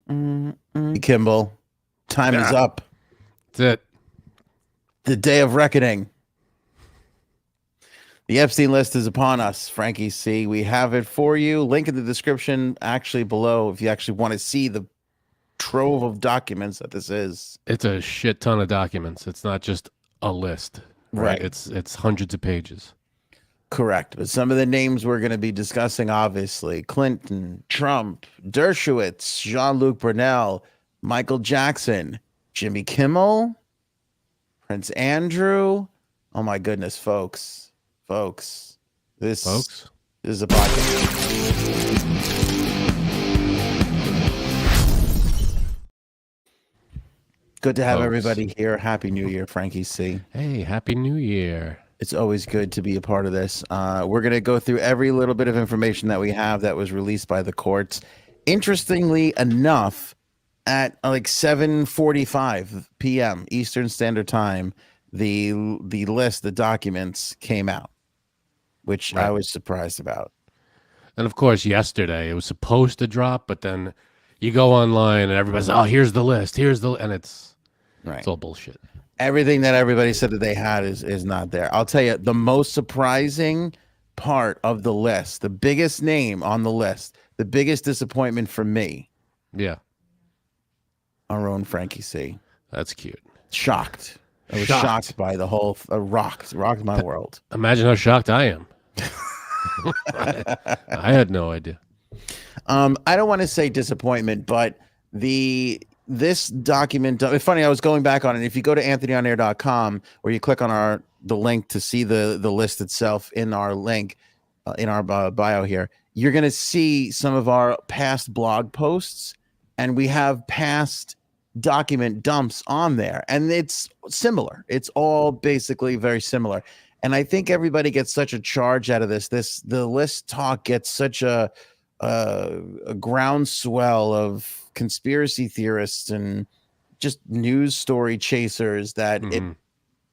Kimmel, time is up. That's it. The day of reckoning. The Epstein list is upon us, Frankie C. We have it for you. Link in the description, actually below, if you actually want to see the trove of documents that this is. It's a shit ton of documents. It's not just a list, right? It's hundreds of pages. Correct. But some of the names we're going to be discussing, obviously, Clinton, Trump, Dershowitz, Jean-Luc Brunel, Michael Jackson, Jimmy Kimmel, Prince Andrew. Oh my goodness, folks. This is a podcast. Good to have everybody here. Happy New Year, Frankie C. Hey, Happy New Year. It's always good to be a part of this. We're going to go through every little bit of information that we have that was released by the courts. Interestingly enough, at like 7:45 p.m. Eastern Standard Time, the list, the documents came out, which I was surprised about. And of course, yesterday it was supposed to drop, but then you go online and everybody's, oh, here's the list, and it's all bullshit. Everything that everybody said that they had is not there. I'll tell you, the most surprising part of the list, the biggest name on the list, the biggest disappointment for me. Yeah. Our own Frankie C. That's cute. Shocked. I was shocked by the whole, rocked my world. Imagine how shocked I am. I had no idea. I don't want to say disappointment, but this document, it's funny, I was going back on it. If you go to anthonyonair.com, or you click on the link to see the list itself in our link, in our bio here, you're going to see some of our past blog posts, and we have past document dumps on there, and it's similar. It's all basically very similar. And I think everybody gets such a charge out of this. The list talk gets such a groundswell of conspiracy theorists and just news story chasers that it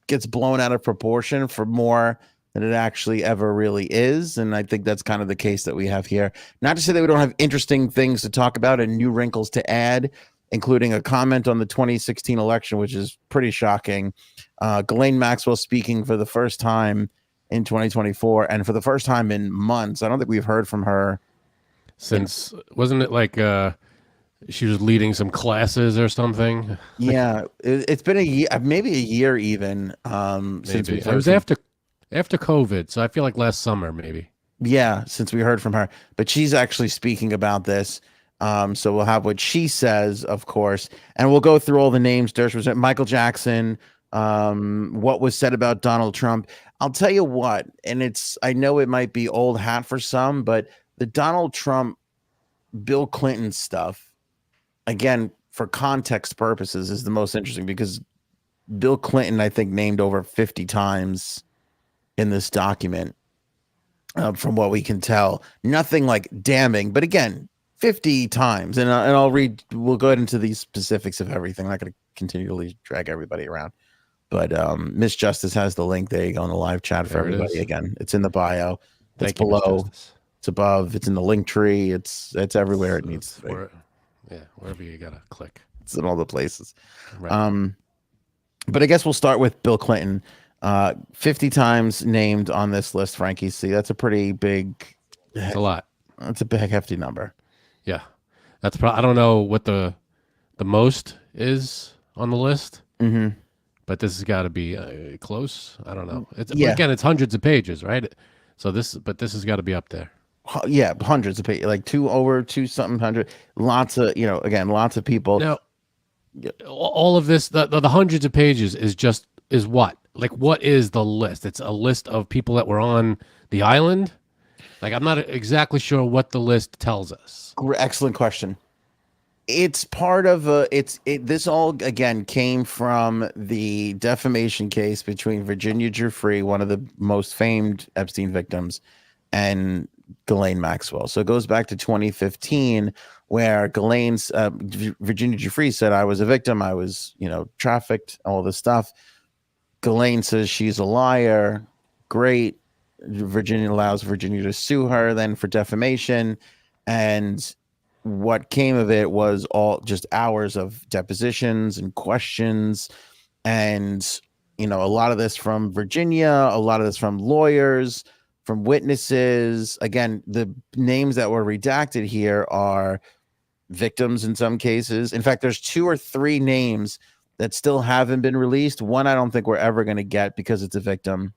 gets blown out of proportion for more than it actually ever really is. And I think that's kind of the case that we have here. Not to say that we don't have interesting things to talk about and new wrinkles to add, including a comment on the 2016 election, which is pretty shocking. Ghislaine Maxwell speaking for the first time in 2024, and for the first time in months. I don't think we've heard from her since, wasn't it like she was leading some classes or something? Yeah, it's been a year, maybe a year even. Since it was after COVID, so I feel like last summer maybe. Yeah, since we heard from her, but she's actually speaking about this. So we'll have what she says, of course, and we'll go through all the names. Dershowitz, Michael Jackson, what was said about Donald Trump. I'll tell you what, and I know it might be old hat for some, but the Donald Trump, Bill Clinton stuff, again, for context purposes, is the most interesting, because Bill Clinton, I think, named over 50 times in this document, from what we can tell. Nothing like damning, but again, 50 times. And I'll read, we'll go into these specifics of everything. I'm not going to continually drag everybody around. But Miss Justice has the link. There you go in the live chat for everybody. Again, it's in the bio. It's below. It's above. It's in the link tree. It's everywhere it needs to be. Wherever you gotta click. It's in all the places. Right. But I guess we'll start with Bill Clinton. 50 times named on this list, Frankie C. That's a pretty big. It's a lot. That's a big, hefty number. Yeah, that's I don't know what the most is on the list. Mm-hmm. But this has got to be close. I don't know. Again, it's hundreds of pages, right? So this has got to be up there. Yeah, hundreds of pages, like over 200. Lots of, lots of people. Now, all of this, the hundreds of pages is what? Like, what is the list? It's a list of people that were on the island. Like, I'm not exactly sure what the list tells us. Excellent question. It's part of this all, again, came from the defamation case between Virginia Giuffre, one of the most famed Epstein victims, and Ghislaine Maxwell. So it goes back to 2015, where Virginia Giuffre said, I was a victim. I was, trafficked, all this stuff. Ghislaine says she's a liar. Great. Virginia allows Virginia to sue her then for defamation. And what came of it was all just hours of depositions and questions, and a lot of this from Virginia, a lot of this from lawyers, from witnesses. Again, the names that were redacted here are victims in some cases. In fact, there's 2 or 3 names that still haven't been released. One I don't think we're ever going to get because it's a victim.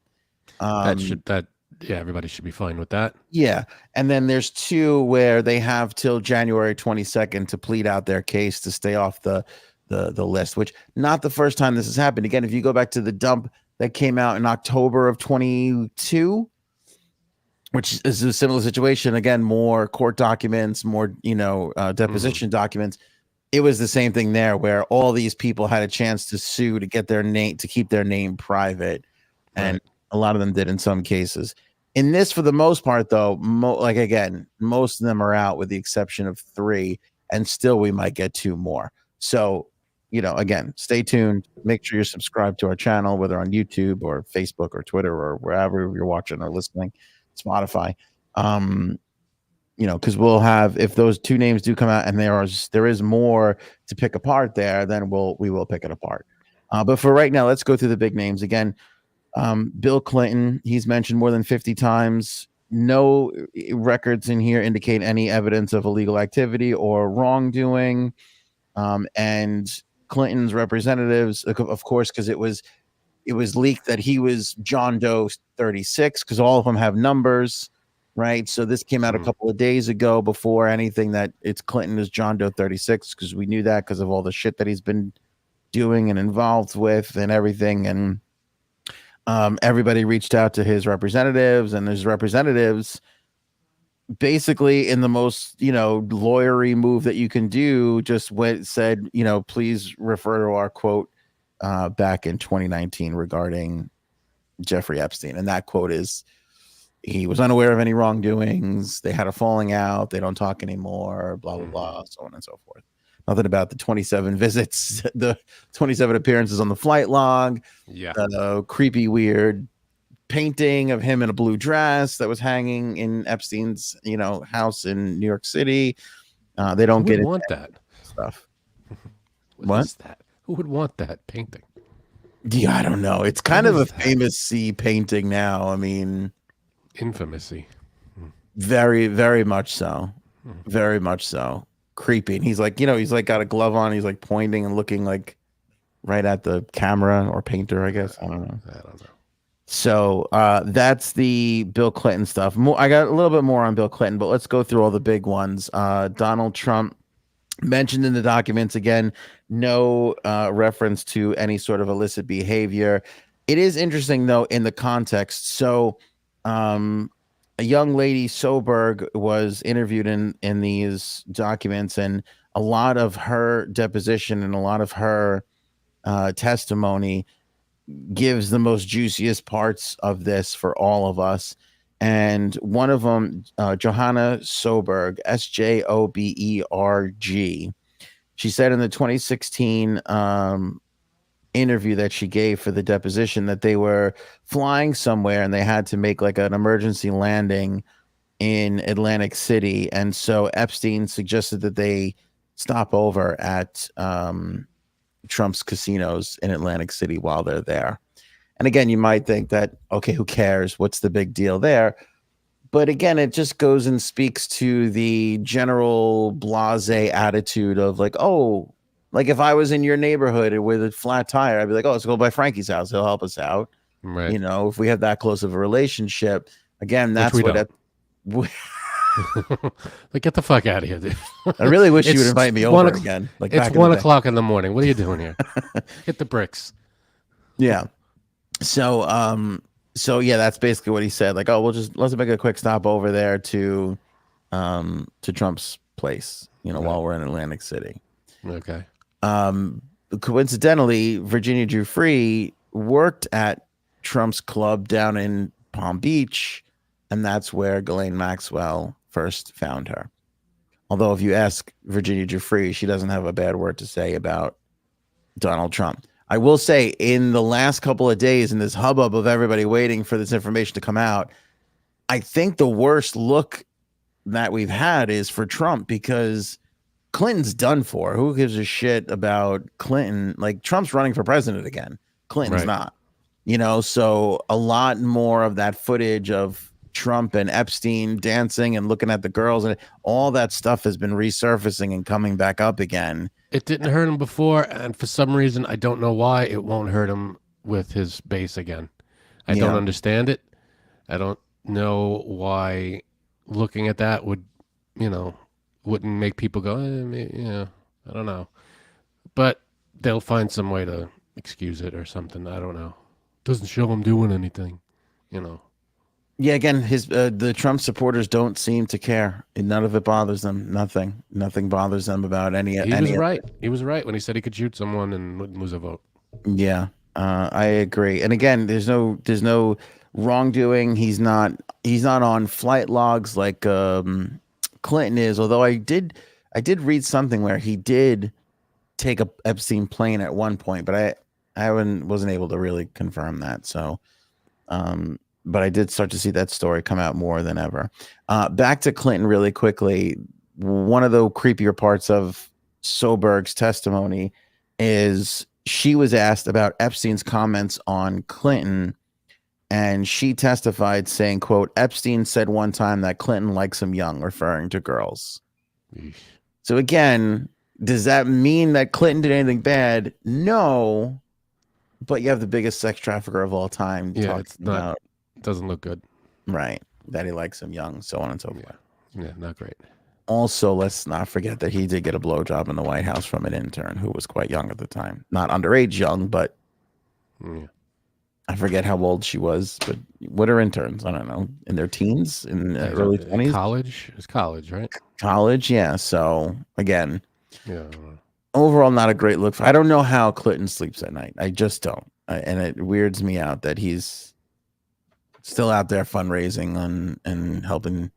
Everybody should be fine with that. Yeah. And then there's 2 where they have till January 22nd to plead out their case to stay off the list, which not the first time this has happened. Again, if you go back to the dump that came out in October of 22, which is a similar situation. Again, more court documents, more, deposition documents. It was the same thing there, where all these people had a chance to sue to get their name, to keep their name private. And a lot of them did in some cases. In this, for the most part, though, most of them are out with the exception of 3, and still we might get 2 more. So, again, stay tuned. Make sure you're subscribed to our channel, whether on YouTube or Facebook or Twitter or wherever you're watching or listening, Spotify. Because we'll have, if those 2 names do come out and there is more to pick apart there, then we will pick it apart. But for right now, let's go through the big names again. Bill Clinton, he's mentioned more than 50 times. No records in here indicate any evidence of illegal activity or wrongdoing. And Clinton's representatives, of course, because it was leaked that he was John Doe 36, because all of them have numbers, right? So this came out a couple of days ago before anything that it's Clinton is John Doe 36, because we knew that because of all the shit that he's been doing and involved with and everything. And everybody reached out to his representatives, and his representatives basically, in the most lawyery move that you can do, just said please refer to our quote back in 2019 regarding Jeffrey Epstein. And that quote is, he was unaware of any wrongdoings, they had a falling out, they don't talk anymore, blah blah blah, so on and so forth. Nothing about the 27 visits, the 27 appearances on the flight log, the creepy weird painting of him in a blue dress that was hanging in Epstein's house in New York City. They don't get want that stuff. What is that? Who would want that painting? Yeah, I don't know. It's kind of a famous painting now. I mean, infamous. Very, very much so. Very much so. Creepy. And he's like, he's like got a glove on. He's like pointing and looking like right at the camera or painter, I guess. I don't know. So that's the Bill Clinton stuff. I got a little bit more on Bill Clinton, but let's go through all the big ones. Donald Trump mentioned in the documents, again, no reference to any sort of illicit behavior. It is interesting, though, in the context. So a young lady, Soberg, was interviewed in these documents, and a lot of her deposition and a lot of her testimony gives the most juiciest parts of this for all of us. And one of them, Johanna Soberg, Sjoberg, she said in the 2016 interview that she gave for the deposition that they were flying somewhere and they had to make like an emergency landing in Atlantic City. And so Epstein suggested that they stop over at Trump's casinos in Atlantic City while they're there. And again, you might think that, okay, who cares? What's the big deal there? But again, it just goes and speaks to the general blasé attitude of like, oh, like if I was in your neighborhood with a flat tire, I'd be like, oh, let's go by Frankie's house. He'll help us out. Right. If we have that close of a relationship, again, that's what like, get the fuck out of here, dude. I really wish you would invite me over again. Like it's 1 o'clock in the morning. What are you doing here? Hit the bricks. Yeah. So yeah, that's basically what he said. Like, oh, let's make a quick stop over there to Trump's place, while we're in Atlantic City. Okay. Coincidentally, Virginia Giuffre worked at Trump's club down in Palm Beach, and that's where Ghislaine Maxwell first found her. Although if you ask Virginia Giuffre, she doesn't have a bad word to say about Donald Trump. I will say, in the last couple of days, in this hubbub of everybody waiting for this information to come out, I think the worst look that we've had is for Trump, because Clinton's done for. Who gives a shit about Clinton? Like, Trump's running for president again. Clinton's Right. not. So a lot more of that footage of Trump and Epstein dancing and looking at the girls and all that stuff has been resurfacing and coming back up again. It didn't hurt him before, and for some reason, I don't know why, it won't hurt him with his base again. I don't understand it. I don't know why looking at that would, wouldn't make people go, I don't know. But they'll find some way to excuse it or something. I don't know. Doesn't show him doing anything, Yeah, again, the Trump supporters don't seem to care. None of it bothers them. Nothing bothers them about any. He was right. He was right when he said he could shoot someone and wouldn't lose a vote. Yeah, I agree. And again, there's no wrongdoing. He's not on flight logs like Clinton is. Although I did read something where he did take a Epstein plane at one point, but I wasn't able to really confirm that. So, but I did start to see that story come out more than ever. Back to Clinton really quickly. One of the creepier parts of Soberg's testimony is she was asked about Epstein's comments on Clinton, and she testified saying, quote, Epstein said one time that Clinton likes him young, referring to girls. Eesh. So again, does that mean that Clinton did anything bad? No, but you have the biggest sex trafficker of all time. Yeah, it's not. It doesn't look good. Right. That he likes him young, so on and so forth. Yeah, not great. Also, let's not forget that he did get a blowjob in the White House from an intern who was quite young at the time. Not underage young, but I forget how old she was. But what are interns? I don't know. In their teens? In early 20s? College? It's college, right? College, yeah. So, again, Yeah. overall, not a great look. I don't know how Clinton sleeps at night. I just don't. And it weirds me out that he's still out there fundraising and helping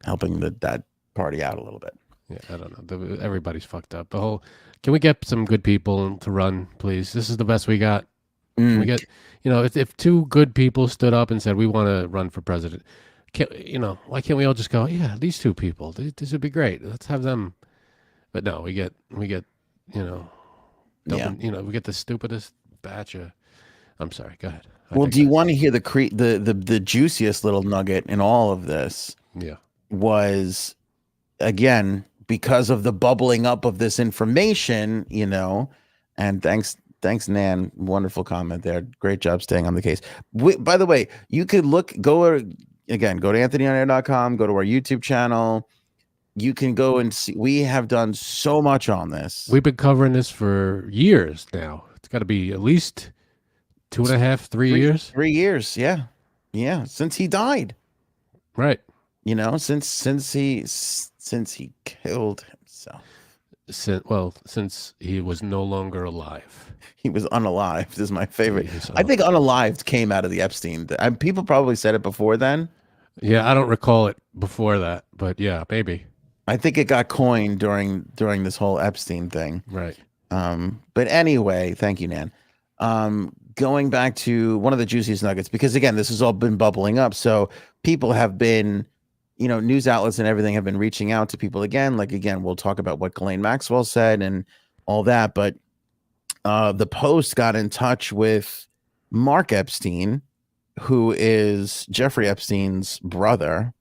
that party out a little bit. Yeah, I don't know. Everybody's fucked up. Can we get some good people to run, please? This is the best we got. Can we get, if two good people stood up and said, we want to run for president, why can't we all just go, yeah, these two people, this would be great. Let's have them. But no, we get, we get the stupidest batch of, I'm sorry, go ahead. Well, do you want to hear the juiciest little nugget in all of this? Yeah. Was, again, because of the bubbling up of this information, and thanks, Nan. Wonderful comment there. Great job staying on the case. By the way, you could go to anthonyonair.com, go to our YouTube channel. You can go and see. We have done so much on this. We've been covering this for years now. It's got to be at least 2.5, 3 years. 3 years, yeah. Yeah, since he died. Right. Since he killed himself. Since he was no longer alive. He was unalived. This is my favorite. I think unalived came out of the Epstein. People probably said it before then. Yeah, I don't recall it before that, but yeah, maybe. I think it got coined during this whole Epstein thing. Right. But anyway, thank you, Nan. Going back to one of the juiciest nuggets, because again, this has all been bubbling up. So people have been, news outlets and everything have been reaching out to people again. Like, again, we'll talk about what Ghislaine Maxwell said and all that. But the Post got in touch with Mark Epstein, who is Jeffrey Epstein's brother.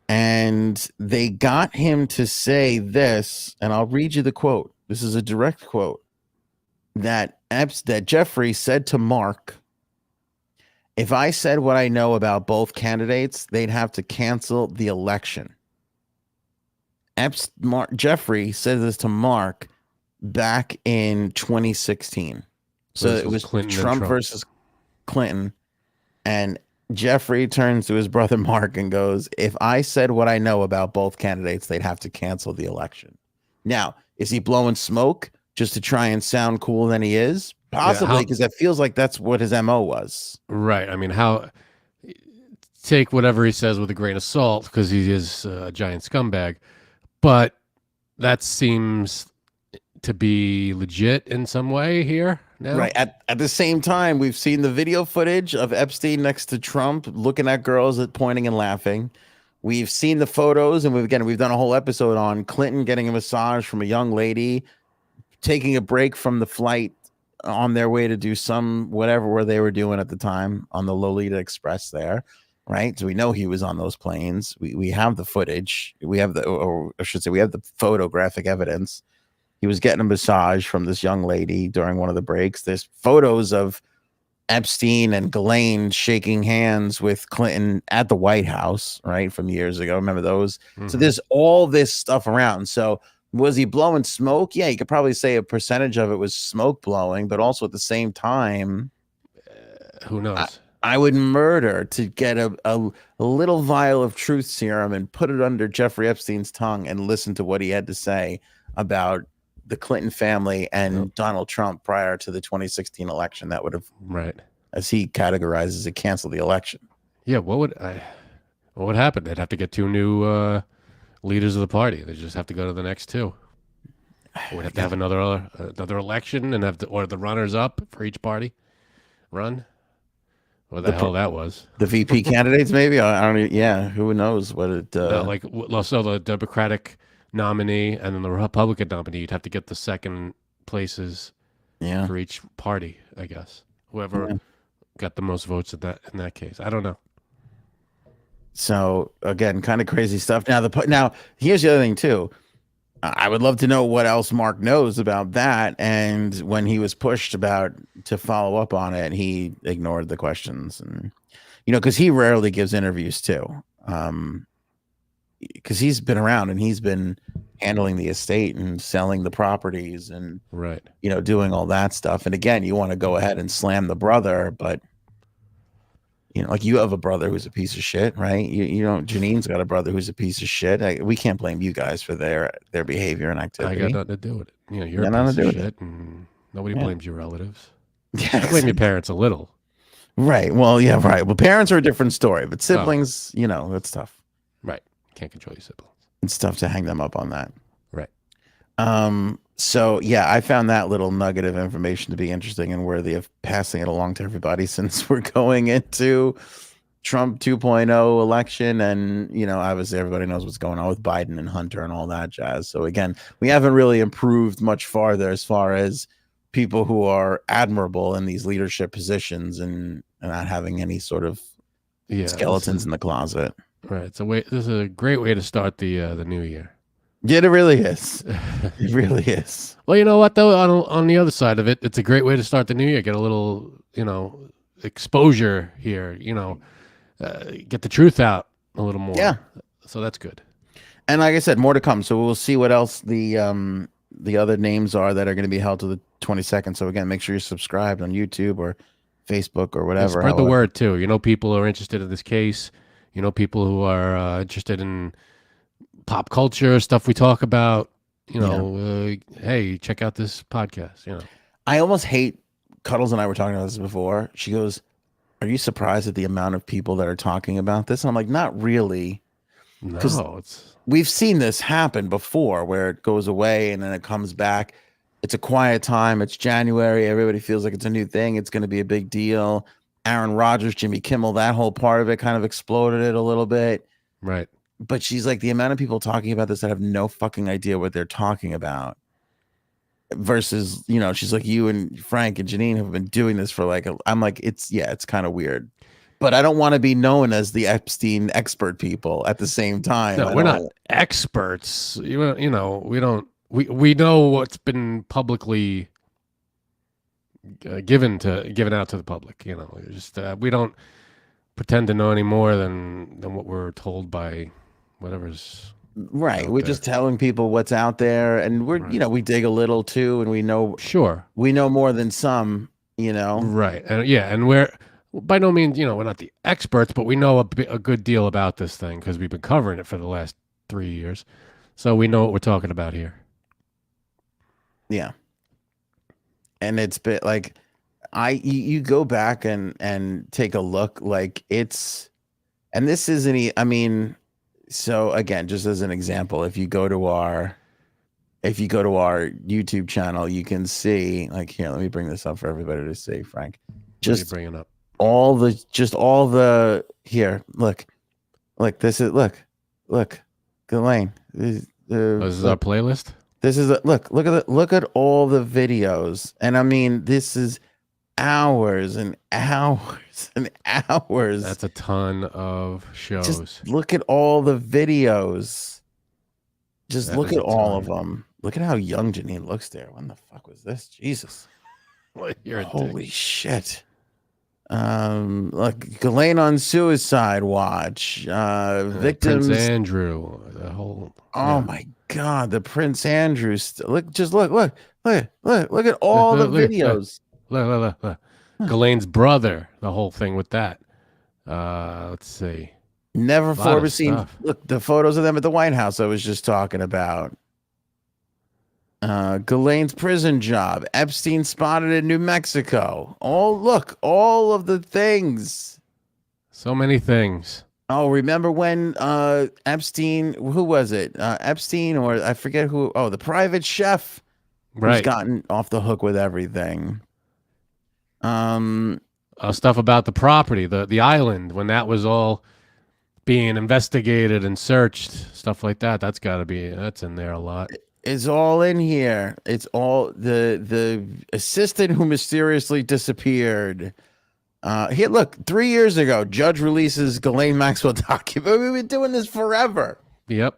And they got him to say this, and I'll read you the quote. This is a direct quote that Jeffrey said to Mark, if I said what I know about both candidates, they'd have to cancel the election. Jeffrey said this to Mark back in 2016. So it was Trump versus Clinton. And Jeffrey turns to his brother Mark and goes, if I said what I know about both candidates, they'd have to cancel the election. Now, is he blowing smoke just to try and sound cooler than he is? Possibly, because it feels like that's what his MO was. Right. I mean, take whatever he says with a grain of salt, because he is a giant scumbag. But that seems to be legit in some way here now. Right. At the same time, we've seen the video footage of Epstein next to Trump looking at girls, pointing and laughing. we've seen the photos, and we've done a whole episode on Clinton getting a massage from a young lady, taking a break from the flight on their way to do some whatever where they were doing at the time on the Lolita Express there, right? So we know he was on those planes. We have the footage. We have or I should say, we have the photographic evidence. He was getting a massage from this young lady during one of the breaks. There's photos of Epstein and Ghislaine shaking hands with Clinton at the White House, right, from years ago. Remember those? Mm-hmm. So there's all this stuff around. So was he blowing smoke? Yeah, you could probably say a percentage of it was smoke blowing, but also at the same time, who knows? I would murder to get a little vial of truth serum and put it under Jeffrey Epstein's tongue and listen to what he had to say about the Clinton family and Donald Trump prior to the 2016 election. That would have, right, as he categorizes it, canceled the election. Yeah, what would happen? They'd have to get two new leaders of the party. They just have to go to the next two. We'd have to have another election and or the runners up for each party run. What the hell that was? The VP candidates, maybe. I don't. Yeah, who knows what it? So the Democratic nominee and then the Republican nominee, you'd have to get the second places for each party, I guess. Whoever got the most votes in that case. I don't know. So again, kind of crazy stuff. Now here's the other thing too. I would love to know what else Mark knows about that. And when he was pushed to follow up on it, he ignored the questions, and because he rarely gives interviews too. Because he's been around and he's been handling the estate and selling the properties and doing all that stuff. And again, you want to go ahead and slam the brother, but like you have a brother who's a piece of shit, right? Janine's got a brother who's a piece of shit. We can't blame you guys for their behavior and activity. I got nothing to do with it. You're a piece of shit, and nobody blames your relatives. Yeah, I blame your parents a little. Right. Well, yeah, right. Well, parents are a different story, but siblings, it's tough. Right. Can't control your siblings. It's tough to hang them up on that. Right. So yeah, I found that little nugget of information to be interesting and worthy of passing it along to everybody, since we're going into Trump 2.0 election, and obviously everybody knows what's going on with Biden and Hunter and all that jazz. So again, we haven't really improved much farther as far as people who are admirable in these leadership positions and not having any sort of skeletons in the closet. Right. This is a great way to start the new year. Yeah, it really is. It really is. Well, you know what though? On the other side of it, it's a great way to start the new year. Get a little, exposure here. Get the truth out a little more. Yeah. So that's good. And like I said, more to come. So we'll see what else the other names are that are going to be held to the 22nd. So again, make sure you're subscribed on YouTube or Facebook or whatever. Spread the word too. People are interested in this case. People who are interested in pop culture stuff we talk about, hey, check out this podcast. I almost hate, Cuddles and I were talking about this before. She goes, are you surprised at the amount of people that are talking about this? And I'm like, not really. No, we've seen this happen before where it goes away and then it comes back. It's a quiet time. It's January. Everybody feels like it's a new thing. It's going to be a big deal. Aaron Rodgers, Jimmy Kimmel, that whole part of it kind of exploded it a little bit. Right. But she's like, the amount of people talking about this that have no fucking idea what they're talking about versus, she's like, you and Frank and Janine have been doing this for I'm like, it's kind of weird, but I don't want to be known as the Epstein expert people at the same time. No, we're not experts. We know what's been publicly given out to the public. We don't pretend to know any more than what we're told by whatever's right. We're just telling people what's out there, and we're we dig a little too, and we know we know more than some, right. And we're by no means we're not the experts, but we know a good deal about this thing because we've been covering it for the last 3 years, so we know what we're talking about here. Yeah. And it's been like you go back and take a look, like and this isn't, so again, just as an example, if you go to our YouTube channel, you can see, like, here, let me bring this up for everybody to see, Frank. Just bringing up all the here, look, this is, look, look, Ghislaine. Oh, this is our playlist. This is look at all the videos, and I mean, this is hours and hours and hours. That's a ton of shows. Just look at all the videos. Just That look is at a all ton. of them. Look at how young Janine looks there. When the fuck was this? Jesus. You're a Holy dick. shit. Look, Ghislaine on suicide watch. Victims. Prince Andrew. The whole. Oh my God, the Prince Andrew. Look at all the videos. Look. Ghislaine's brother. The whole thing with that. Let's see. Never before seen. Stuff. Look, the photos of them at the White House I was just talking about. Ghislaine's prison job. Epstein spotted in New Mexico. All of the things. So many things. Oh, remember when Epstein, who was it? Epstein, or I forget who. Oh, the private chef. Right. Who's gotten off the hook with everything. Stuff about the property, the island, when that was all being investigated and searched, stuff like that. That's in there a lot. It's all in here. It's all the assistant who mysteriously disappeared. Here, look, 3 years ago, judge releases Ghislaine Maxwell document. We've been doing this forever. Yep.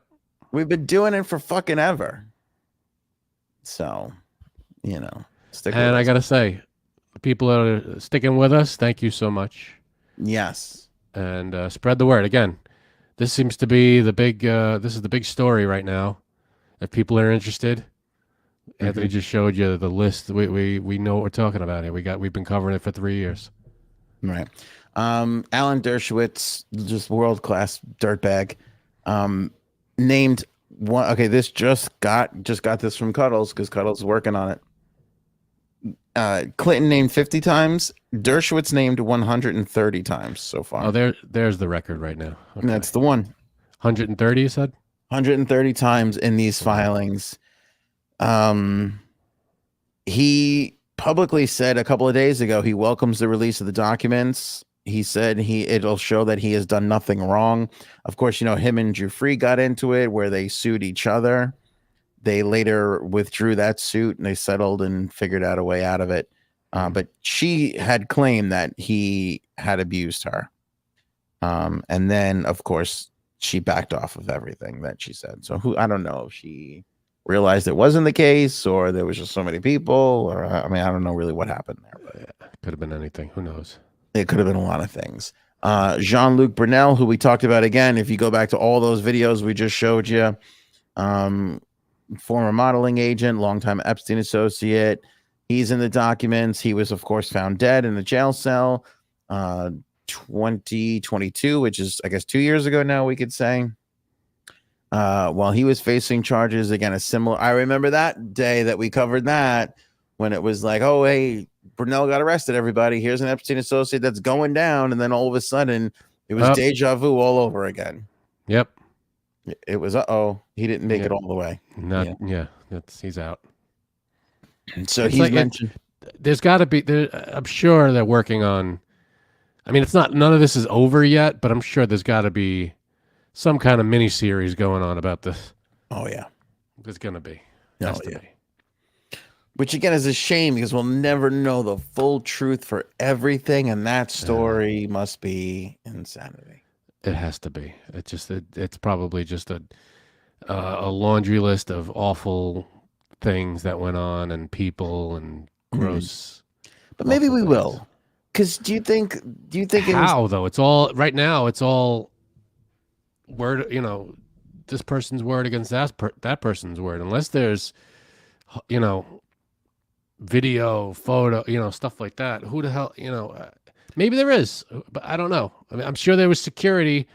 We've been doing it for fucking ever. So, stick with And I us. got to say, the people that are sticking with us, thank you so much. Yes. And spread the word. Again, this seems to be the big, this is the big story right now. If people are interested, Anthony just showed you the list. We know what we're talking about here. We've been covering it for 3 years. Right. Alan Dershowitz, just world-class dirtbag, named one. Okay, this just got this from Cuddles because Cuddles is working on it. Clinton named 50 times. Dershowitz named 130 times so far. Oh, there's the record right now. Okay. And that's the one. 130, you said? 130 times in these filings. He publicly said a couple of days ago he welcomes the release of the documents. He said it'll show that he has done nothing wrong. Of course, him and Giuffre got into it where they sued each other. They later withdrew that suit and they settled and figured out a way out of it. But she had claimed that he had abused her. And then, of course, she backed off of everything that she said. So I don't know if she realized it wasn't the case or there was just so many people, or I don't know really what happened there. But it could have been anything. Who knows? It could have been a lot of things. Jean-Luc Brunel, who we talked about again, if you go back to all those videos we just showed you, former modeling agent, longtime Epstein associate. He's in the documents. He was, of course, found dead in a jail cell. 2022, which is, I guess, 2 years ago now, we could say. While he was facing charges, again, I remember that day that we covered that when it was like, oh, hey, Brunel got arrested, everybody. Here's an Epstein associate that's going down. And then all of a sudden, it was deja vu all over again. Yep. It was, he didn't make it all the way. He's out. So he's mentioned. There's got to be, I'm sure they're working on, none of this is over yet, but I'm sure there's got to be some kind of mini series going on about this. Oh, yeah. There's going to be. Which, again, is a shame because we'll never know the full truth for everything. And that story must be insanity. It has to be. It's probably just a laundry list of awful things that went on and people and gross. But maybe we will. Because do you think how though? It's all right now. It's all word. This person's word against that person's word. Unless there's, video, photo, stuff like that. Who the hell, maybe there is, but I don't know. I'm sure there was security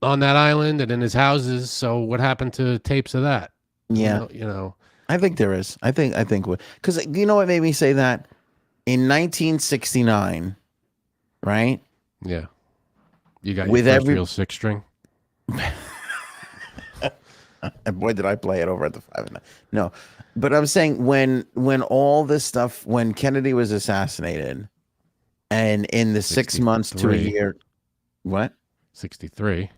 on that island and in his houses. So what happened to tapes of that? Yeah, I think there is. I think because you know what made me say that in 1969, right? Yeah, you got with your first real six string. And boy, did I play it over at the 5 and 9. No, but I'm saying when all this stuff, when Kennedy was assassinated, and in the 6 months to a year, what? 63.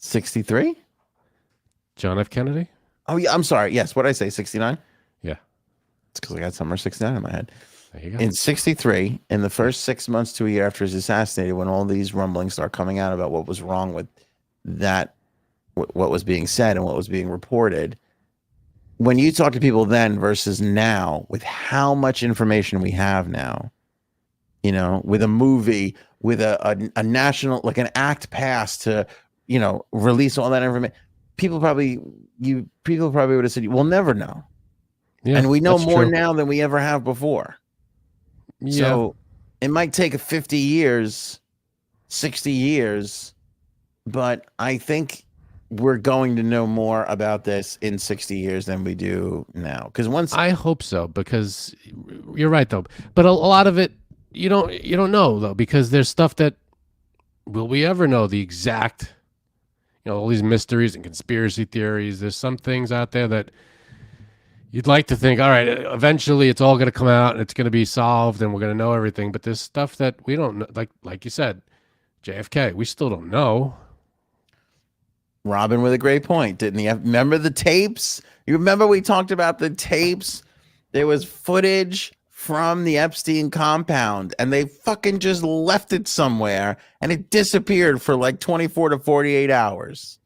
63? John F. Kennedy? Oh yeah, I'm sorry. Yes, what did I say? 69? Yeah. It's because I got summer 69 in my head. There you go. In 63, in the first 6 months to a year after he's assassinated, when all these rumblings start coming out about what was wrong with that, what was being said and what was being reported, when you talk to people then versus now, with how much information we have now, you know, with a movie, with a national, like an act passed to, you know, release all that information, people probably would have said, we'll never know. Yeah, and we know that's more true. now than we ever have before. Yeah. So it might take 50 years, 60 years, but I think we're going to know more about this in 60 years than we do now. Because once I hope so, because you're right though. But a lot of it you don't know though, because there's stuff that will we ever know the exact, you know, all these mysteries and conspiracy theories. There's some things out there that you'd like to think, all right, eventually it's all going to come out and it's going to be solved and we're going to know everything. But there's stuff that we don't know, like you said, JFK, we still don't know. Robin with a great point, didn't he? Remember the tapes? You remember we talked about the tapes? There was footage from the Epstein compound and they fucking just left it somewhere and it disappeared for like 24 to 48 hours.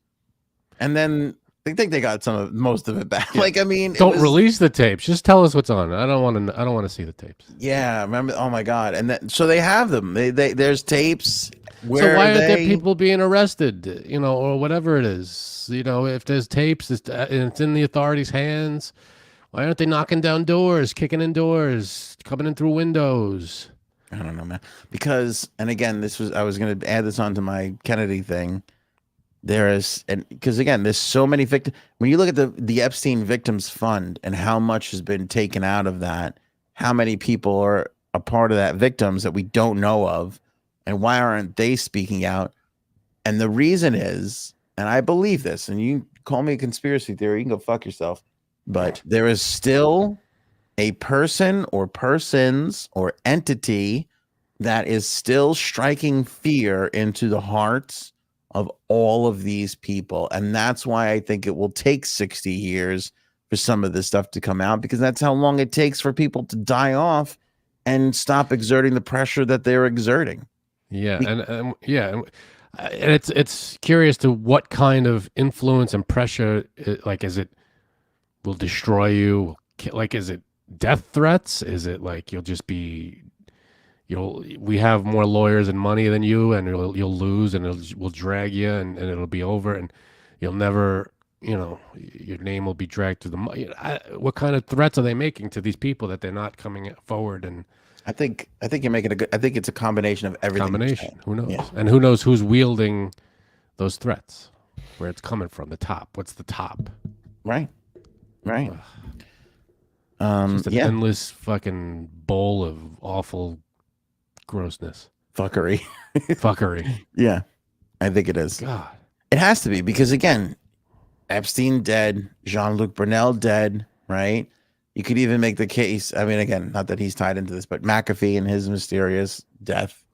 And then they think they got most of it back. Yeah. Like, I mean, don't release the tapes. Just tell us what's on. I don't want to see the tapes. Yeah, remember? Oh my God! And then, so they have them. They there's tapes. Where so why aren't there people being arrested? You know, or whatever it is. You know, if there's tapes and it's in the authorities' hands, why aren't they knocking down doors, kicking in doors, coming in through windows? I don't know, man. Because, and again, I was going to add this onto my Kennedy thing. Because again, there's so many victims. When you look at the Epstein Victims Fund and how much has been taken out of that, how many people are a part of that, victims that we don't know of, and why aren't they speaking out? And the reason is, and I believe this, and you call me a conspiracy theory, you can go fuck yourself, but there is still a person or persons or entity that is still striking fear into the hearts of all of these people. And that's why I think it will take 60 years for some of this stuff to come out, because that's how long it takes for people to die off and stop exerting the pressure that they're exerting. Yeah. And it's curious to what kind of influence and pressure, like, is it will destroy you? Like, is it death threats? Is it like we have more lawyers and money than you, and you'll lose, and we'll drag you, and it'll be over, and you'll never, you know, your name will be dragged through the. What kind of threats are they making to these people that they're not coming forward? And I think you're making a good. I think it's a combination of everything. Combination. Who knows? Yeah. And who knows who's wielding those threats? Where it's coming from? The top. What's the top? Right. Just an endless fucking bowl of awful grossness. Fuckery. Yeah, I think it is. God. It has to be, because again, Epstein dead, Jean-Luc Brunel dead, right? You could even make the case, I mean, again, not that he's tied into this, but McAfee and his mysterious death,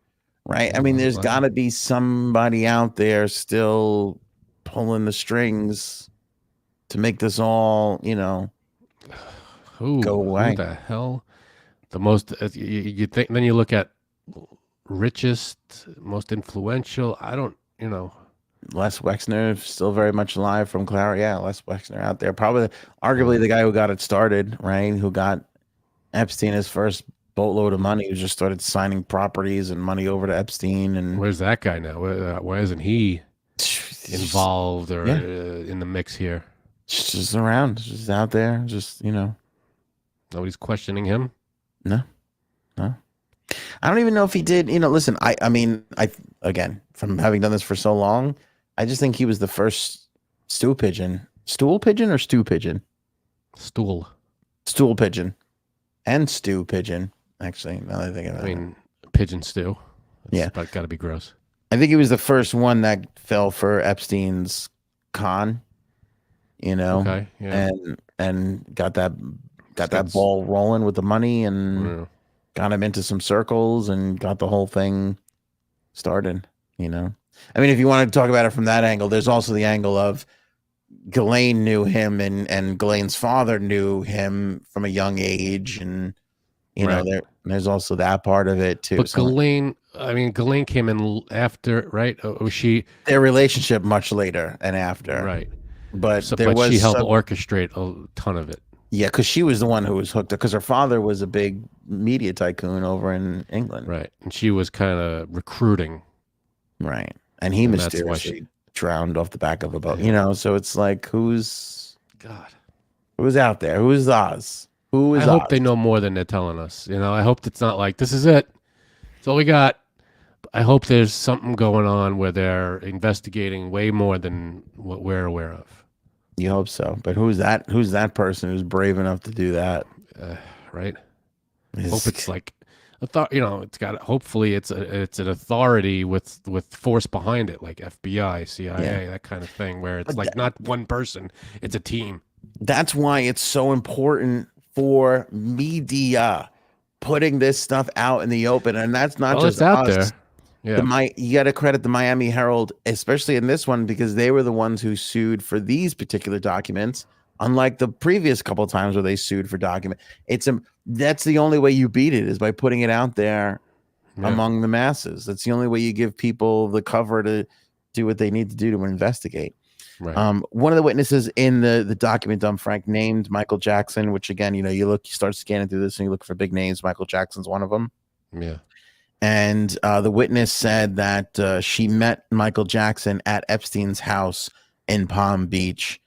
right? I mean, there's got to be somebody out there still pulling the strings to make this all, you know, go away. Who the hell? The most, you think, then you look at richest, most influential, I don't, you know. Les Wexner still very much alive from Clara. Yeah, Les Wexner out there. Probably, arguably the guy who got it started, right? Who got Epstein his first boatload of money, who just started signing properties and money over to Epstein. And where's that guy now? Why isn't he involved or in the mix here? Just around, just out there, just, you know. Nobody's questioning him? No. I don't even know if he did, you know, listen, I mean, again, from having done this for so long, I just think he was the first stool pigeon. Stool pigeon or stew pigeon? Stool pigeon. And stew pigeon, actually, now that I think about it. I mean, pigeon stew. It's got to be gross. I think he was the first one that fell for Epstein's con, you know, okay, yeah. and got that ball rolling with the money, and got him into some circles and got the whole thing started, you know. I mean, if you want to talk about it from that angle, there's also the angle of Ghislaine knew him, and Ghislaine's father knew him from a young age, and Right. there's also that part of it too. But So Ghislaine came in after, right? Was she their relationship much later and after, right? but So, there but she was helped some, orchestrate a ton of it. yeah, because she was the one who was hooked up because her father was a big media tycoon over in England, Right. And she was kind of recruiting. right? And he And that's why mysteriously drowned off the back of a boat, yeah. So it's like who's God. out there? Who's Oz? Who I is hope Oz? they know more than they're telling us. I hope it's not like this is it. It's all we got. I hope there's something going on where they're investigating way more than what we're aware of. You hope so, but who's that? Who's that person who's brave enough to do that? Right? Is- Hope it's like it's got hopefully it's an authority with force behind it, like FBI, CIA, that kind of thing, where it's But like not one person, it's a team. That's why it's so important for media putting this stuff out in the open, and that's not Well, just it's out us. there. Yeah. You got to credit the Miami Herald, especially in this one, because they were the ones who sued for these particular documents. Unlike the previous couple of times where they sued for document, that's the only way you beat it is by putting it out there among the masses. That's the only way you give people the cover to do what they need to do to investigate. Right. One of the witnesses in the document, Frank, named Michael Jackson, which again, you start scanning through this and you look for big names. Michael Jackson's one of them. Yeah. And the witness said that she met Michael Jackson at Epstein's house in Palm Beach.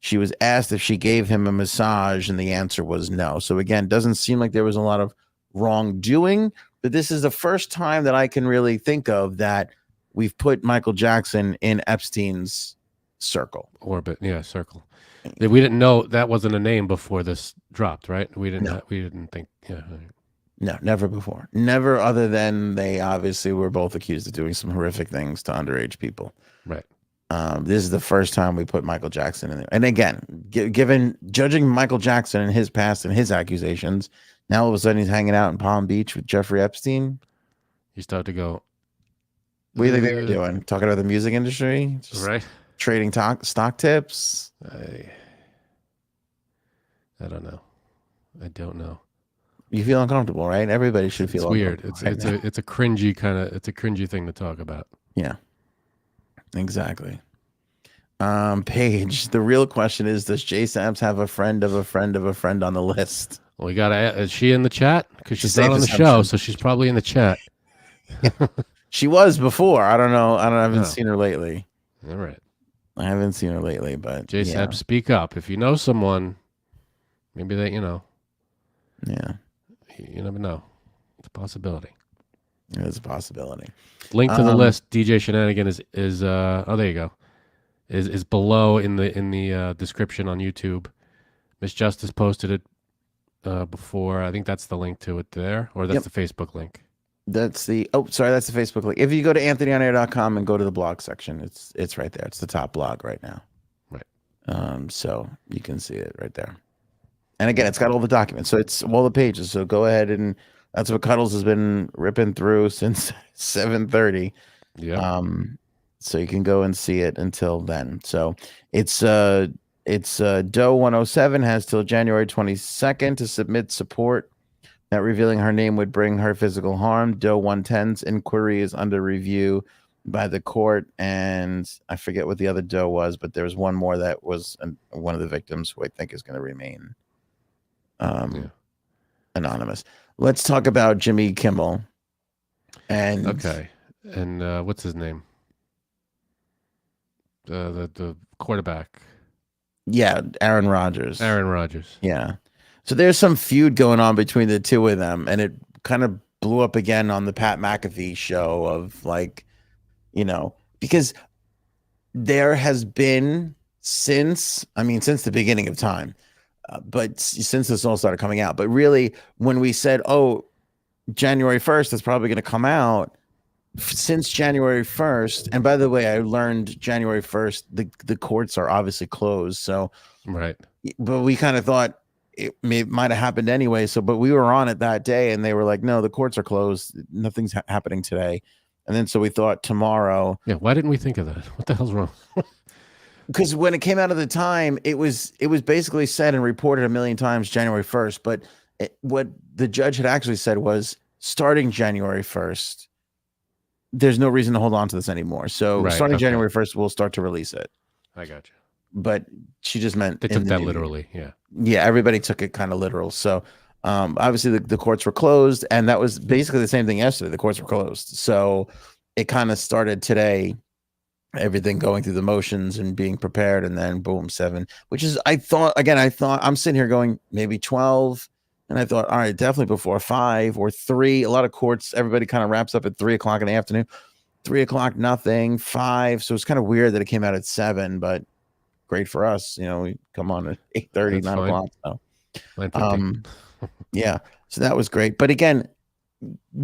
She was asked if she gave him a massage, and the answer was no. So again, it doesn't seem like there was a lot of wrongdoing, but this is the first time that I can really think of that we've put Michael Jackson in Epstein's circle. Orbit. Yeah. Circle. We didn't know that wasn't a name before this dropped, right? We didn't. No. We didn't think. Yeah. No, never before. Never, other than they obviously were both accused of doing some horrific things to underage people. Right. This is the first time we put Michael Jackson in there. And again, judging Michael Jackson and his past and his accusations, now all of a sudden he's hanging out in Palm Beach with Jeffrey Epstein. You start to go. What do you think they were doing? Talking about the music industry? Just right. Trading stock tips? I don't know. I don't know. You feel uncomfortable, right? Everybody should feel weird. Right it's a cringy thing to talk about. Yeah. Exactly. Paige, the real question is, does Jay Sams have a friend of a friend of a friend on the list? Well, we gotta. Is she in the chat? Because she's Safe not on the assumption. show, so she's probably in the chat. She was before. I don't know. I haven't seen her lately. All right. I haven't seen her lately, but Jay Sams, speak up. If you know someone, maybe they, Yeah. You never know. It's a possibility. It is a possibility. Link to the list. DJ Shenanigan is oh, there you go. Is below in the description on YouTube. Miss Justice posted it before. I think that's the link to it there, or that's the Facebook link. That's the Facebook link. If you go to anthonyonair.com and go to the blog section, it's right there. It's the top blog right now. Right. So you can see it right there. And again, it's got all the documents. So it's all the pages. So go ahead, and that's what Cuddles has been ripping through since 7:30. Yeah. So you can go and see it until then. So it's Doe 107 has till January 22nd to submit support. That revealing her name would bring her physical harm. Doe 110's inquiry is under review by the court, and I forget what the other Doe was, but there's one more that was one of the victims who I think is going to remain anonymous. Let's talk about Jimmy Kimmel. And okay, and what's his name? The quarterback. Yeah, Aaron Rodgers. Yeah. So there's some feud going on between the two of them, and it kind of blew up again on the Pat McAfee show of because there has been since the beginning of time, but since this all started coming out, but really when we said, oh, January 1st, it's probably going to come out, since January 1st, and by the way, I learned January 1st, the courts are obviously closed. So, right. But we kind of thought it might have happened anyway. So, but we were on it that day and they were like, no, the courts are closed. Nothing's happening today. And then so we thought tomorrow. Yeah, why didn't we think of that? What the hell's wrong? Because when it came out at the time, it was basically said and reported a million times January 1st. But what the judge had actually said was starting January 1st, there's no reason to hold on to this anymore. So Right, starting okay. January 1st, we'll start to release it. I got you. But she just meant They in took the that new year. literally. Yeah. Yeah, everybody took it kind of literal. So obviously the courts were closed, and that was basically the same thing yesterday. The courts were closed. So it kind of started today, everything going through the motions and being prepared, and then boom, 7, which is, I thought I'm sitting here going maybe 12. And I thought, all right, definitely before 5 or 3. A lot of courts, everybody kind of wraps up at 3 o'clock in the afternoon. 3 o'clock, nothing. 5. So it's kind of weird that it came out at 7, but great for us. We come on at 8:30, 9 o'clock. So, 9:50. yeah. So that was great. But again,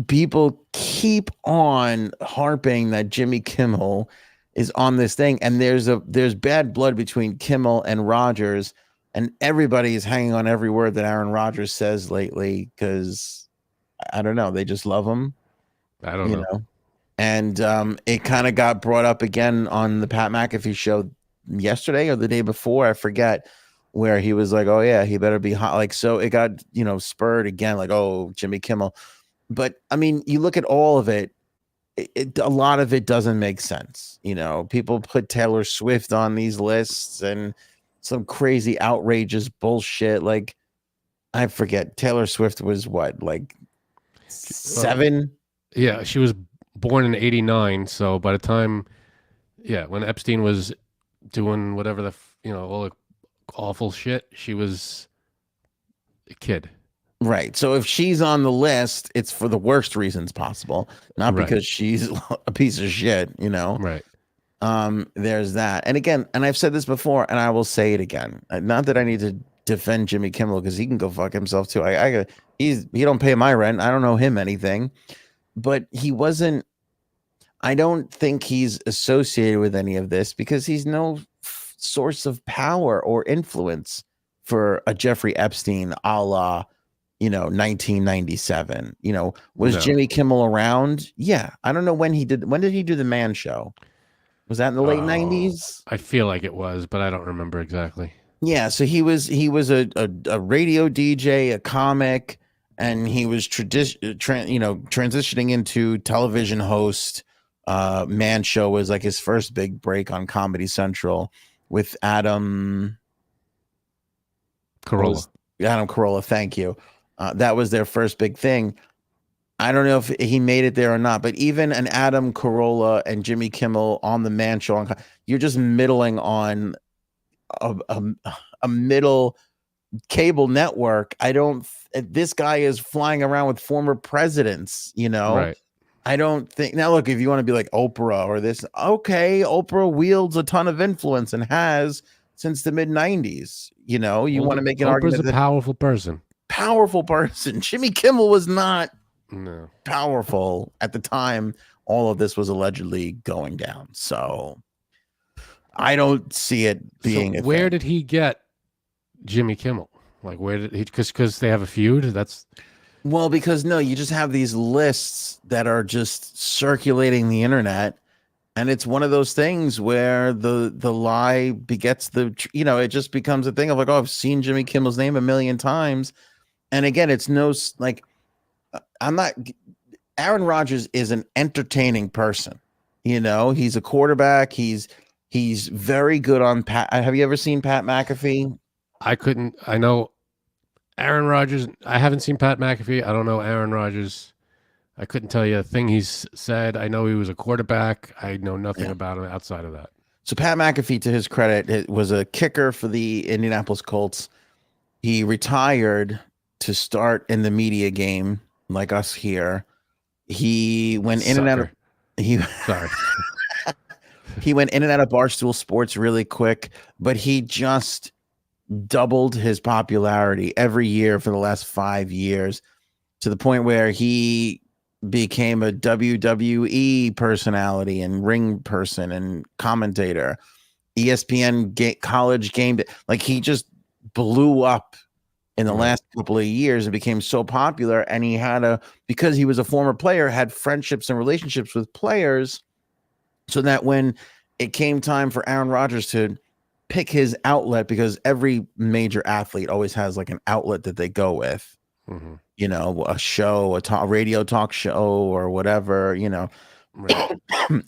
people keep on harping that Jimmy Kimmel is on this thing, and there's bad blood between Kimmel and Rogers. And everybody is hanging on every word that Aaron Rodgers says lately because, I don't know, they just love him. I don't know. And it kind of got brought up again on the Pat McAfee show yesterday or the day before, I forget, where he was like, oh, yeah, he better be hot. Like, so it got, spurred again, like, oh, Jimmy Kimmel. But, I mean, you look at all of it, a lot of it doesn't make sense. People put Taylor Swift on these lists and some crazy outrageous bullshit. Like, I forget, Taylor Swift was what, like 7? Yeah, she was born in 89. So by the time, when Epstein was doing whatever all the awful shit, she was a kid. Right. So if she's on the list, it's for the worst reasons possible, not because she's a piece of shit, Right. There's that. And again, and I've said this before, and I will say it again. Not that I need to defend Jimmy Kimmel, because he can go fuck himself too. He don't pay my rent. I don't know him anything, but he wasn't. I don't think he's associated with any of this because he's no source of power or influence for a Jeffrey Epstein a la 1997. Was Jimmy Kimmel around? Yeah. I don't know when did he do the Man Show? Was that in the late 90s? I feel like it was, but I don't remember exactly. Yeah, so he was a radio DJ, a comic, and he was transitioning into television host. Man Show was like his first big break on Comedy Central with Adam Carolla. Thank you. That was their first big thing. I don't know if he made it there or not, but even an Adam Carolla and Jimmy Kimmel on the Man Show, you're just middling on a middle cable network. This guy is flying around with former presidents, Right. I don't think. Now, look, if you want to be like Oprah or this, okay, Oprah wields a ton of influence and has since the mid 90s. You want to make an argument. Oprah's a powerful person. Jimmy Kimmel was not No. powerful at the time all of this was allegedly going down. So I don't see it being. So where did he get Jimmy Kimmel? Like, where did he? Because they have a feud. Because you just have these lists that are just circulating the internet, and it's one of those things where the lie begets it just becomes a thing of like, oh, I've seen Jimmy Kimmel's name a million times. And again, it's Aaron Rodgers is an entertaining person. He's a quarterback. He's very good on Pat. Have you ever seen Pat McAfee? I know Aaron Rodgers. I haven't seen Pat McAfee. I don't know Aaron Rodgers. I couldn't tell you a thing he's said. I know he was a quarterback. I know nothing about him outside of that. So Pat McAfee, to his credit, was a kicker for the Indianapolis Colts. He retired to start in the media game like us here. He went in and out of Sorry. He went in and out of Barstool Sports really quick, but he just doubled his popularity every year for the last 5 years to the point where he became a WWE personality and ring person and commentator, ESPN college game. Like, he just blew up in the last couple of years. It became so popular, and he had because he was a former player, had friendships and relationships with players, so that when it came time for Aaron Rodgers to pick his outlet, because every major athlete always has like an outlet that they go with, you know, a show, a radio talk show or whatever, you know,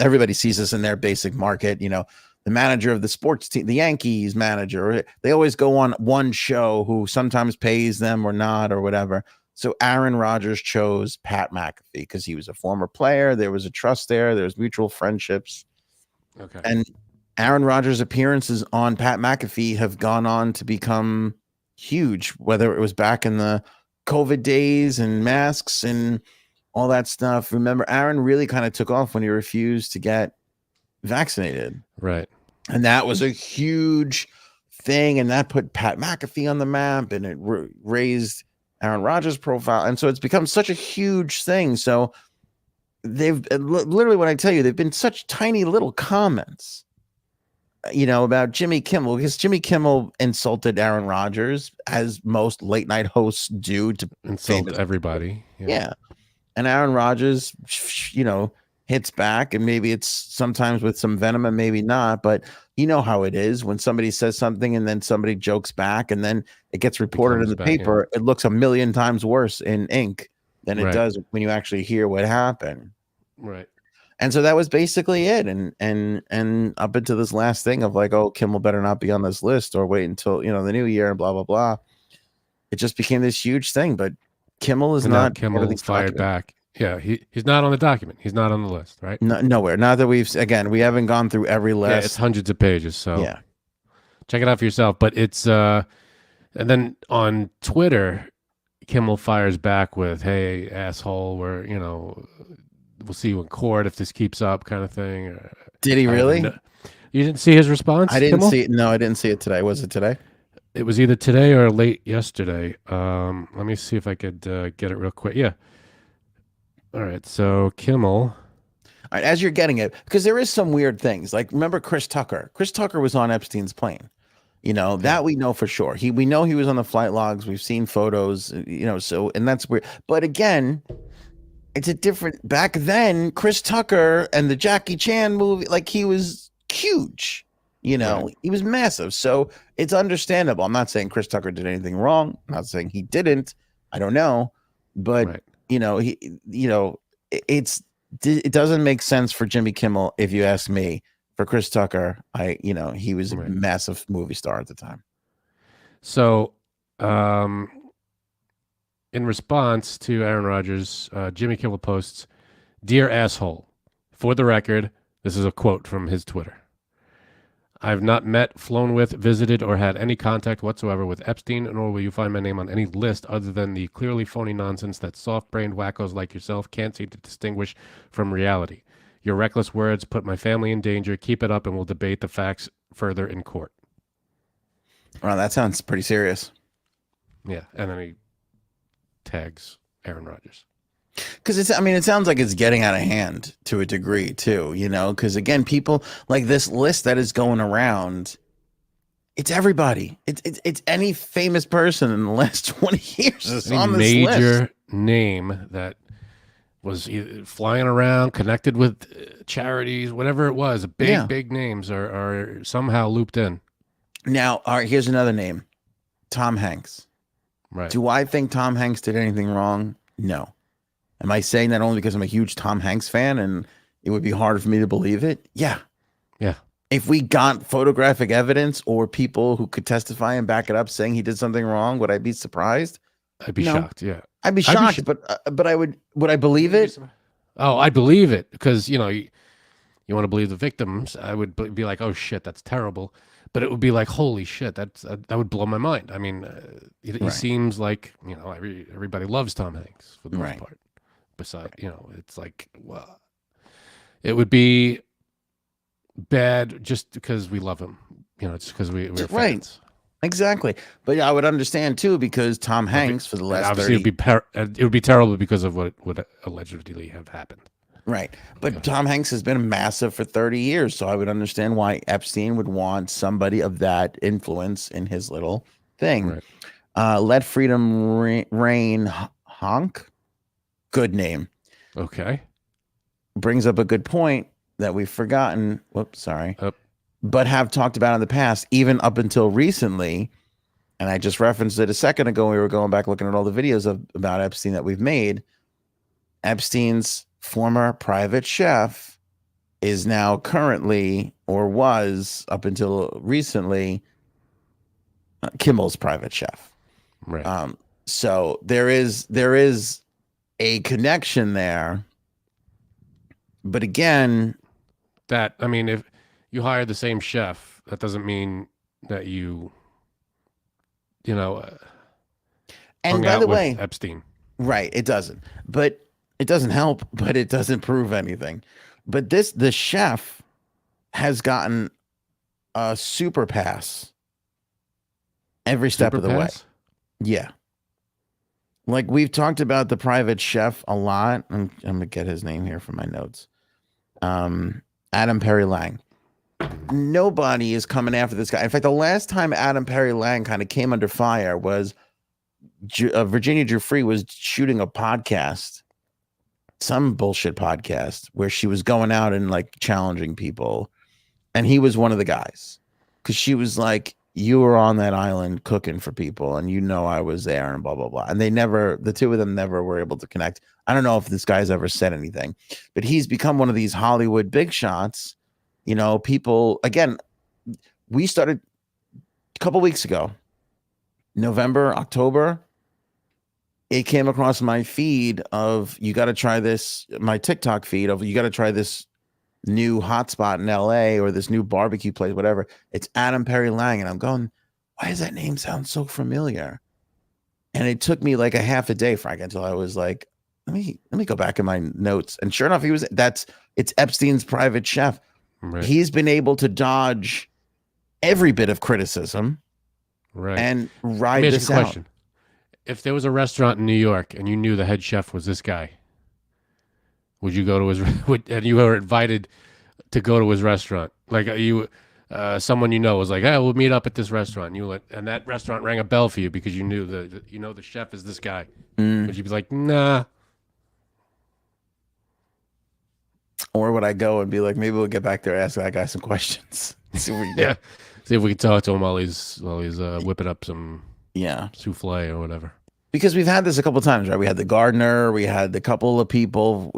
everybody sees this in their basic market, you know, the manager of the sports team, the Yankees manager, they always go on one show who sometimes pays them or not or whatever. So Aaron Rodgers chose Pat McAfee because he was a former player. There was a trust there. There was mutual friendships. Okay. And Aaron Rodgers' appearances on Pat McAfee have gone on to become huge, whether it was back in the COVID days and masks and all that stuff. Remember, Aaron really kind of took off when he refused to get vaccinated. Right. And that was a huge thing. And that put Pat McAfee on the map, and it raised Aaron Rodgers' profile. And so it's become such a huge thing. So they've literally, when I tell you, they've been such tiny little comments, you know, about Jimmy Kimmel, because Jimmy Kimmel insulted Aaron Rodgers, as most late night hosts do, to insult everybody. Yeah. And Aaron Rodgers, you know, hits back, and maybe it's sometimes with some venom and maybe not, but you know how it is when somebody says something and then somebody jokes back and then it gets reported in the paper. It looks a million times worse in ink than it does when you actually hear what happened. Right. And so that was basically it. And up into this last thing of like, oh, Kimmel better not be on this list or wait until, you know, the new year and blah, blah, blah. It just became this huge thing, but Kimmel is not. Kimmel fired back. Yeah, he's not on the document. He's not on the list, right? No, nowhere. Not that we haven't gone through every list. Yeah, it's hundreds of pages. So yeah, check it out for yourself. But it's and then on Twitter, Kimmel fires back with, "Hey, asshole, we'll see you in court if this keeps up," kind of thing. Did he really? You didn't see his response? I didn't Kimmel? see it. No, I didn't see it today. Was it today? It was either today or late yesterday. Let me see if I could get it real quick. Yeah. All right, so Kimmel. All right, as you're getting it, because there is some weird things. Like, remember Chris Tucker? Chris Tucker was on Epstein's plane. You know, that we know for sure. We know he was on the flight logs. We've seen photos, you know, so, and that's weird. But again, it's a different, back then, Chris Tucker and the Jackie Chan movie, like, he was huge. You know, he was massive. So it's understandable. I'm not saying Chris Tucker did anything wrong. I'm not saying he didn't. I don't know. But it doesn't make sense for Jimmy Kimmel, if you ask me. For Chris Tucker, he was a massive movie star at the time. So, in response to Aaron Rodgers, Jimmy Kimmel posts, "Dear asshole, for the record," this is a quote from his Twitter, "I've not met, flown with, visited, or had any contact whatsoever with Epstein, nor will you find my name on any list other than the clearly phony nonsense that soft-brained wackos like yourself can't seem to distinguish from reality. Your reckless words put my family in danger. Keep it up and we'll debate the facts further in court." Well, that sounds pretty serious. Yeah, and then he tags Aaron Rodgers. Because it sounds like it's getting out of hand to a degree too, you know, because again, people like this list that is going around, it's everybody. It's any famous person in the last 20 years is on this list. Major name that was flying around, connected with charities, whatever it was, big names are somehow looped in. Now, all right, here's another name, Tom Hanks. Right. Do I think Tom Hanks did anything wrong? No. Am I saying that only because I'm a huge Tom Hanks fan and it would be hard for me to believe it? Yeah. Yeah. If we got photographic evidence or people who could testify and back it up saying he did something wrong, would I be surprised? I'd be shocked. Yeah. I'd be shocked, but would I believe it? Oh, I'd believe it because, you want to believe the victims. I would be like, oh shit, that's terrible. But it would be like, holy shit, that would blow my mind. I mean, he seems like, everybody loves Tom Hanks for the most part. Besides, it's like, well, it would be bad just because we love him. It's because we're fans. Exactly. But I would understand too, because Tom Hanks for the last obviously 30... it would be terrible because of what would allegedly have happened. Right. But Tom Hanks has been massive for 30 years. So I would understand why Epstein would want somebody of that influence in his little thing. Let Freedom Reign Honk. Good name. Okay. Brings up a good point that we've forgotten. Whoops, sorry. But have talked about in the past, even up until recently. And I just referenced it a second ago. We were going back looking at all the videos about Epstein that we've made. Epstein's former private chef is now currently, or was up until recently, Kimmel's private chef. Right. So there is a connection there. But again, if you hire the same chef, that doesn't mean that you and hung by out the with way, Epstein. Right, it doesn't. But it doesn't help, but it doesn't prove anything. But the chef has gotten a super pass every step of the way. Yeah. Like we've talked about the private chef a lot. I'm gonna get his name here from my notes. Adam Perry Lang. Nobody is coming after this guy. In fact, the last time Adam Perry Lang kind of came under fire was Virginia Giuffre was shooting a podcast, some bullshit podcast, where she was going out and like challenging people. And he was one of the guys because she was like, you were on that island cooking for people and I was there and blah, blah, blah. And the two of them never were able to connect. I don't know if this guy's ever said anything, but he's become one of these Hollywood big shots. People, again, we started a couple weeks ago, November, October. It came across my feed of, you got to try this, my TikTok feed of, you got to try this new hotspot in LA or this new barbecue place, whatever. It's Adam Perry Lang. And I'm going, why does that name sound so familiar? And it took me like a half a day, Frank, until I was like, let me go back in my notes. And sure enough, it's Epstein's private chef. Right. He's been able to dodge every bit of criticism, right, and ride this out. Question. If there was a restaurant in New York and you knew the head chef was this guy, would you go to his? And you were invited to go to his restaurant, like someone was like, "Hey, we'll meet up at this restaurant." And you went, and that restaurant rang a bell for you because you knew the chef is this guy. Would you be like, nah? Or would I go and be like, maybe we'll get back there, ask that guy some questions, see what we do. Yeah, see if we can talk to him while he's whipping up some souffle or whatever. Because we've had this a couple of times, right? We had the gardener, we had the couple of people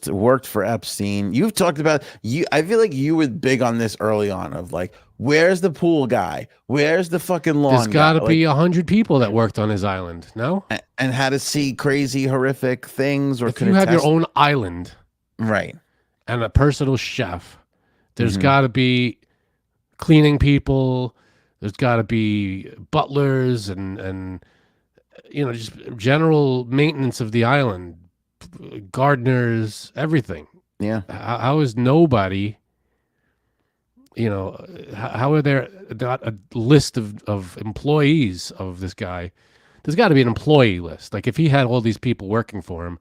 worked for Epstein. You've talked about I feel like you were big on this early on of like, where's the pool guy? Where's the fucking lawn guy? There's got to be 100 people that worked on his island, no? And had to see crazy, horrific things. Or if you have your own island, right, and a personal chef, there's got to be cleaning people. There's got to be butlers and just general maintenance of the island, gardeners, everything. Yeah. How is nobody, how are there not a list of employees of this guy? There's got to be an employee list. Like if he had all these people working for him,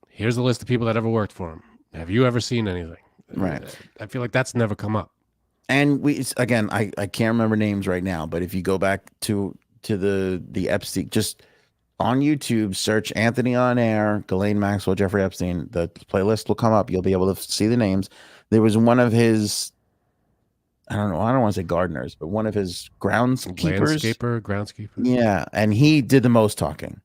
here's the list of people that ever worked for him. Have you ever seen anything? Right. I feel like that's never come up. And I can't remember names right now, but if you go back to the Epstein, just on YouTube, search Anthony on Air, Ghislaine Maxwell, Jeffrey Epstein. The playlist will come up. You'll be able to see the names. There was one of his, I don't want to say gardeners, but one of his groundskeepers. Groundskeeper. Yeah, and he did the most talking.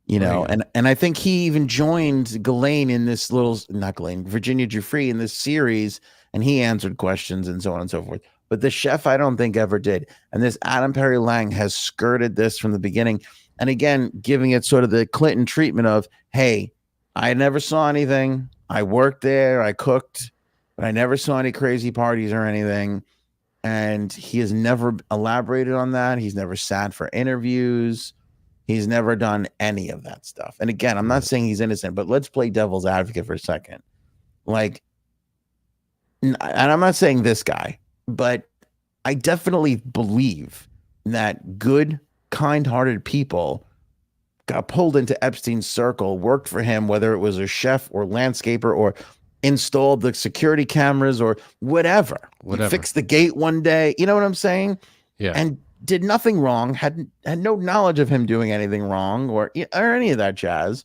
And I think he even joined Ghislaine in this Virginia Giuffre in this series, and he answered questions and so on and so forth. But the chef, I don't think ever did. And this Adam Perry Lang has skirted this from the beginning. And again, giving it sort of the Clinton treatment of, hey, I never saw anything. I worked there. I cooked, but I never saw any crazy parties or anything. And he has never elaborated on that. He's never sat for interviews. He's never done any of that stuff. And again, I'm not saying he's innocent, but let's play devil's advocate for a second. Like, and I'm not saying this guy, but I definitely believe that good, kind-hearted people got pulled into Epstein's circle, worked for him, whether it was a chef or landscaper or installed the security cameras or whatever. Fixed the gate one day. You know what I'm saying? Yeah. And did nothing wrong, had no knowledge of him doing anything wrong or any of that jazz.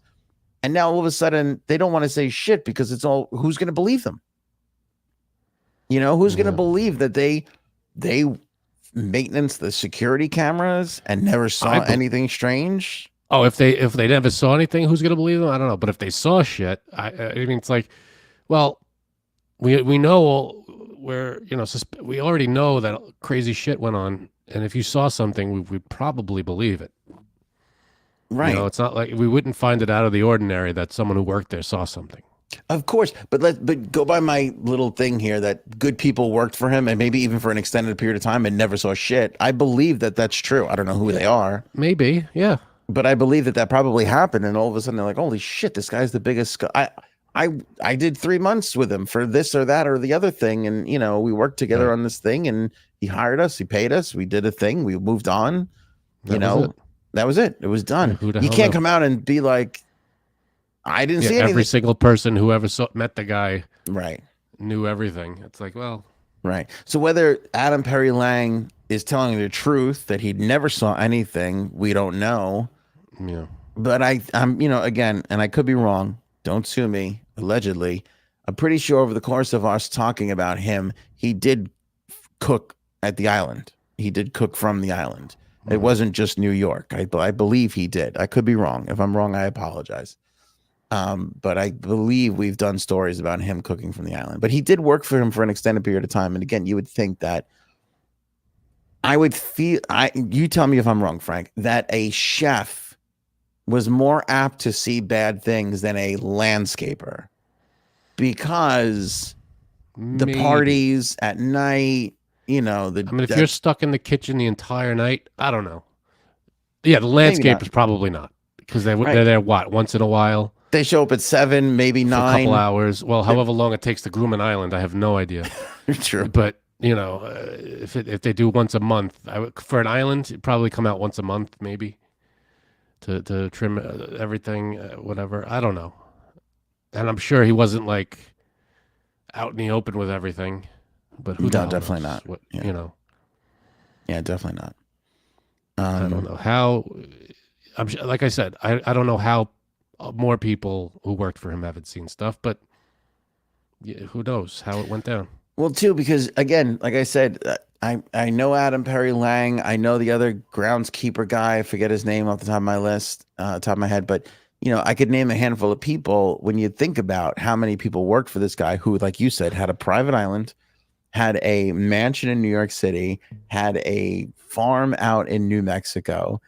And now all of a sudden they don't want to say shit because it's all, who's going to believe them? Who's going to believe that they maintenance the security cameras and never saw anything strange? Oh, if they never saw anything, who's gonna believe them? I don't know. But if they saw shit, I mean, it's like, well, we know where we already know that crazy shit went on, and if you saw something, we'd probably believe it. Right. It's not like we wouldn't find it out of the ordinary that someone who worked there saw something. Of course, but go by my little thing here that good people worked for him and maybe even for an extended period of time and never saw shit. I believe that that's true. I don't know who they are. Maybe, yeah. But I believe that probably happened, and all of a sudden they're like, "Holy shit, this guy's the biggest." I did 3 months with him for this or that or the other thing, and we worked together on this thing, and he hired us, he paid us, we did a thing, we moved on. That was it. It was done. You can't come out and be like, "I didn't see anything." Every single person who ever met the guy, right, knew everything. It's like, well, right. So whether Adam Perry Lang is telling the truth that he never saw anything, we don't know. Yeah. But I'm again, and I could be wrong. Don't sue me. Allegedly, I'm pretty sure over the course of us talking about him, he did cook at the island. He did cook from the island. It wasn't just New York. I believe he did. I could be wrong. If I'm wrong, I apologize. But I believe we've done stories about him cooking from the island. But he did work for him for an extended period of time. And again, you would think that you tell me if I'm wrong, Frank, that a chef was more apt to see bad things than a landscaper because the parties at night, if you're stuck in the kitchen the entire night, I don't know. Yeah, the landscapers probably not because they're there once in a while. They show up at 7, maybe 9. A couple hours. Well, however long it takes to groom an island, I have no idea. True. But, if they do once a month, for an island, it'd probably come out once a month, maybe, to trim everything, whatever. I don't know. And I'm sure he wasn't, like, out in the open with everything. But who knows? Definitely not. Yeah, definitely not. I don't know how. Like I said, I don't know how more people who worked for him haven't seen stuff, but who knows how it went down. Well, too, because again, like I said, I know Adam Perry Lang. I know the other groundskeeper guy. I forget his name off the top of my list, top of my head, but I could name a handful of people. When you think about how many people worked for this guy, who, like you said, had a private island, had a mansion in New York City, had a farm out in New Mexico.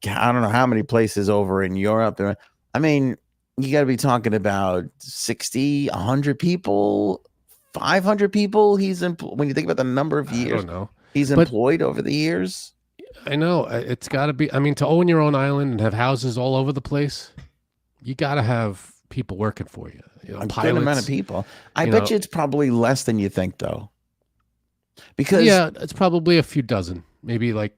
I don't know how many places over in Europe. I mean, you got to be talking about 60, 100 people, 500 people. When you think about the number of years, I don't know. He's employed over the years. I know it's got to be. I mean, to own your own island and have houses all over the place, you got to have people working for you. A good amount of people. I bet you it's probably less than you think, though. Because it's probably a few dozen, maybe like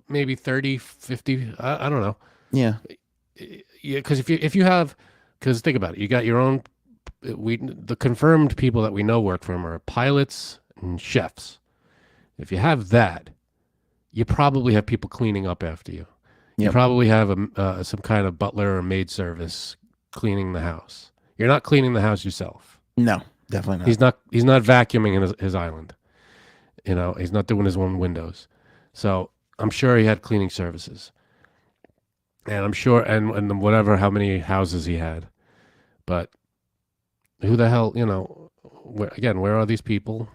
maybe 30, 50. I don't know. Yeah. Yeah, because if you have, because think about it, you got your own. The confirmed people that we know work for him are pilots and chefs. If you have that, you probably have people cleaning up after you. You probably have some kind of butler or maid service cleaning the house. You're not cleaning the house yourself. No, definitely not. He's not vacuuming in his island. He's not doing his own windows. So I'm sure he had cleaning services. And I'm sure, and whatever, how many houses he had. But who the hell, where are these people?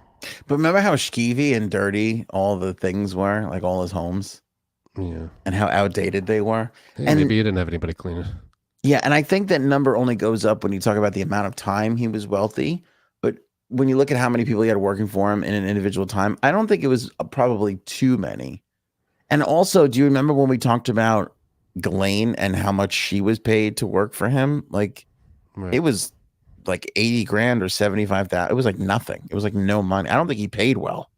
But remember how skeevy and dirty all the things were, like all his homes? Yeah. And how outdated they were. Hey, and maybe he didn't have anybody clean it. Yeah, and I think that number only goes up when you talk about the amount of time he was wealthy. But when you look at how many people he had working for him in an individual time, I don't think it was probably too many. And also, do you remember when we talked about Ghislaine and how much she was paid to work for him? Like, It was like 80 grand or 75,000. It was like nothing. It was like no money. I don't think he paid well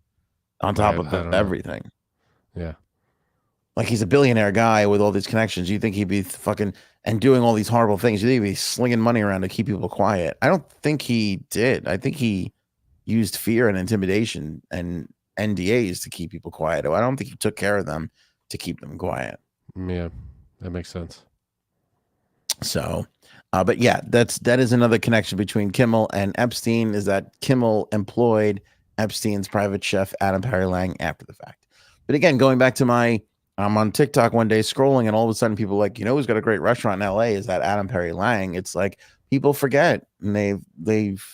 on top of everything. Yeah. Like, he's a billionaire guy with all these connections. You think he'd be fucking and doing all these horrible things. You think he'd be slinging money around to keep people quiet. I don't think he did. I think he used fear and intimidation and NDAs to keep people quiet. I don't think he took care of them to keep them quiet. Yeah, that makes sense. So, but yeah, that is another connection between Kimmel and Epstein, is that Kimmel employed Epstein's private chef, Adam Perry Lang, after the fact. But again, going back to I'm on TikTok one day scrolling, and all of a sudden people are like, who's got a great restaurant in LA? Is that Adam Perry Lang? It's like people forget, and they've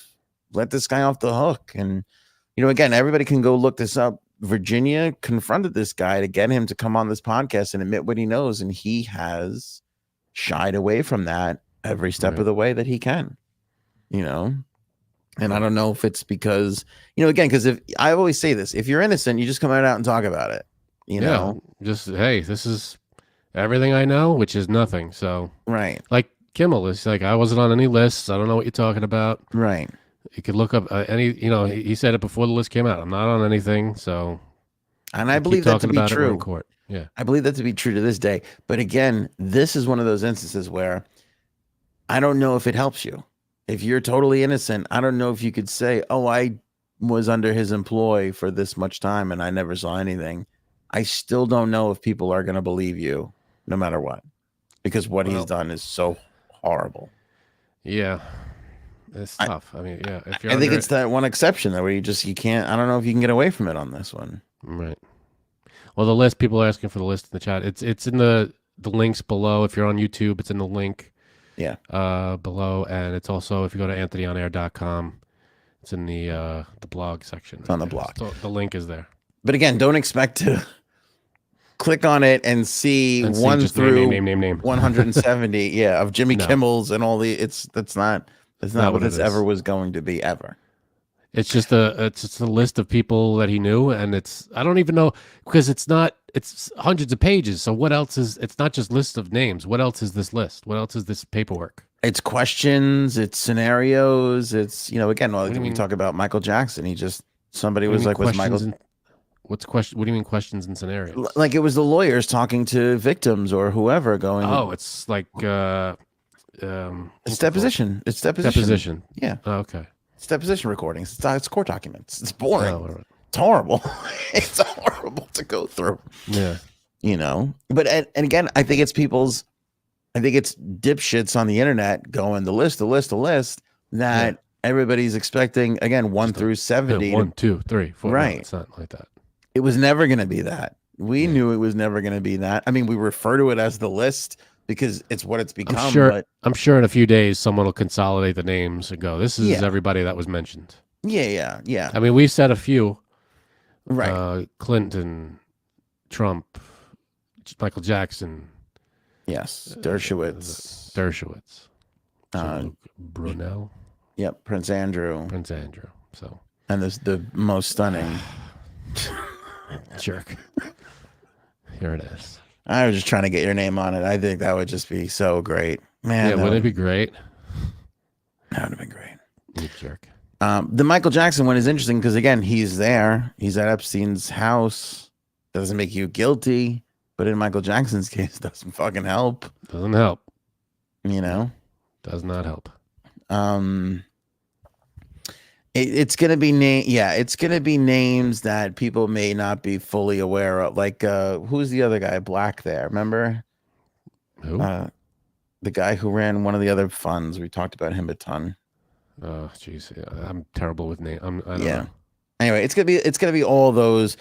let this guy off the hook. And, again, everybody can go look this up. Virginia confronted this guy to get him to come on this podcast and admit what he knows. And he has shied away from that every step of the way that he can, and I don't know if it's because, again, because if I always say this, if you're innocent, you just come out and talk about it, just, hey, this is everything I know, which is nothing. So, right. Like Kimmel is like, I wasn't on any lists. I don't know what you're talking about. Right. You could look up any, he said it before the list came out. I'm not on anything. So, and I believe that to be true. In court. Yeah. I believe that to be true to this day. But again, this is one of those instances where I don't know if it helps you. If you're totally innocent, I don't know if you could say, oh, I was under his employ for this much time and I never saw anything. I still don't know if people are going to believe you no matter what, because what he's done is so horrible. Yeah. It's tough. I mean, yeah. If you're I think it's that one exception that where you can't, I don't know if you can get away from it on this one. Right. Well, the list, people are asking for the list in the chat. It's in the links below. If you're on YouTube, it's in the link. Yeah. Below, and it's also, if you go to anthonyonair.com, it's in the blog section. It's on the blog. So the link is there. But again, don't expect to click on it and see one through name 170, of Jimmy Kimmel's and all the. That's not what this ever was going to be ever. It's just a list of people that he knew, and I don't even know, because it's hundreds of pages. So what else is? It's not just lists of names. What else is this list? What else is this paperwork? It's questions. It's scenarios. It's again, when we talk about Michael Jackson, somebody was like, "Was Michael?" What's question? What do you mean questions and scenarios? Like it was the lawyers talking to victims or whoever going. Oh, it's like it's deposition. It's deposition. Deposition. Yeah. Oh, okay. It's deposition recordings. It's court documents. It's boring. Oh, right. It's horrible. It's horrible to go through. Yeah. But and again, I think it's dipshits on the internet going the list that everybody's expecting, again, 1 through 70. 1, 2, 3, 4. Right. No, it's not like that. It was never going to be that. We knew it was never going to be that. I mean, we refer to it as the list because it's what it's become. I'm sure in a few days someone will consolidate the names and go, this is everybody that was mentioned. Yeah. I mean, we've said a few. Right. Clinton, Trump, Michael Jackson. Yes. Dershowitz. Brunel. Yep. Prince Andrew. So. And this the most stunning. Jerk. Here it is. I was just trying to get your name on it. I think that would just be so great. Man. Yeah, wouldn't it be great? That would have been great. You jerk. The Michael Jackson one is interesting because, again, he's there. He's at Epstein's house. Doesn't make you guilty. But in Michael Jackson's case, doesn't fucking help. Doesn't help. Does not help. It's gonna be it's gonna be names that people may not be fully aware of. Like who's the other guy? Black there, remember? Who? The guy who ran one of the other funds. We talked about him a ton. Oh, jeez, I'm terrible with names. I don't know. Anyway, it's gonna be all those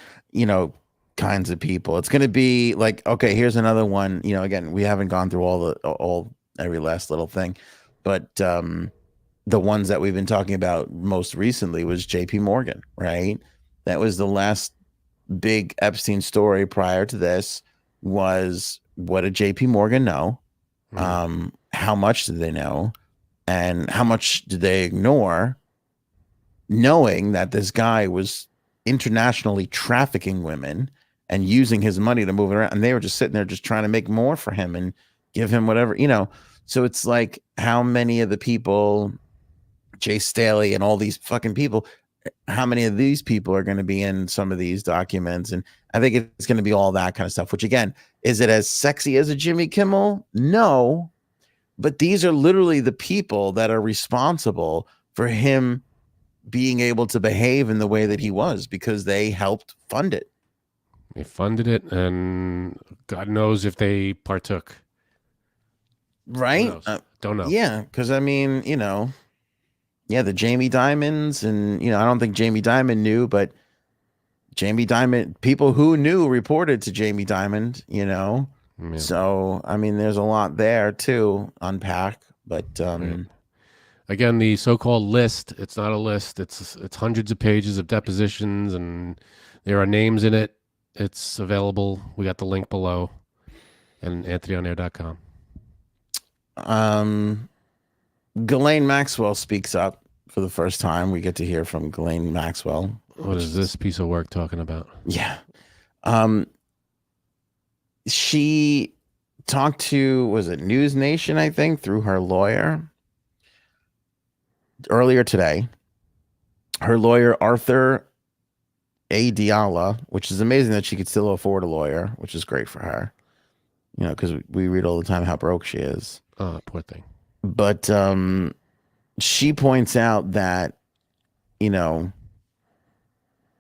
kinds of people. It's gonna be like, okay, here's another one. Again, we haven't gone through every last little thing, but the ones that we've been talking about most recently was JP Morgan, right? That was the last big Epstein story prior to this. Was what did JP Morgan know? Mm-hmm. How much did they know? And how much did they ignore, knowing that this guy was internationally trafficking women and using his money to move it around? And they were just sitting there just trying to make more for him and give him whatever, So it's like, how many of the people, Jay Staley and all these fucking people, how many of these people are going to be in some of these documents? And I think it's going to be all that kind of stuff, which, again, is it as sexy as a Jimmy Kimmel? No. But these are literally the people that are responsible for him being able to behave in the way that he was because they helped fund it. They funded it, and God knows if they partook. Right? Don't know. Yeah, because I mean, the Jamie Dimons, and I don't think Jamie Dimon knew, but Jamie Dimon, people who knew reported to Jamie Dimon, Yeah. So I mean, there's a lot there to unpack, but Right. Again, the so-called list, it's not a list. It's hundreds of pages of depositions, and there are names in it. It's available. We got the link below, and anthonyonair.com. Ghislaine Maxwell speaks up for the first time. We get to hear from Ghislaine Maxwell. What is this piece of work talking about? Yeah. She talked to, was it News Nation, I think, through her lawyer earlier today. Her lawyer, Arthur A. Diala, which is amazing that she could still afford a lawyer, which is great for her, because we read all the time how broke she is. Oh, poor thing. But she points out that, okay,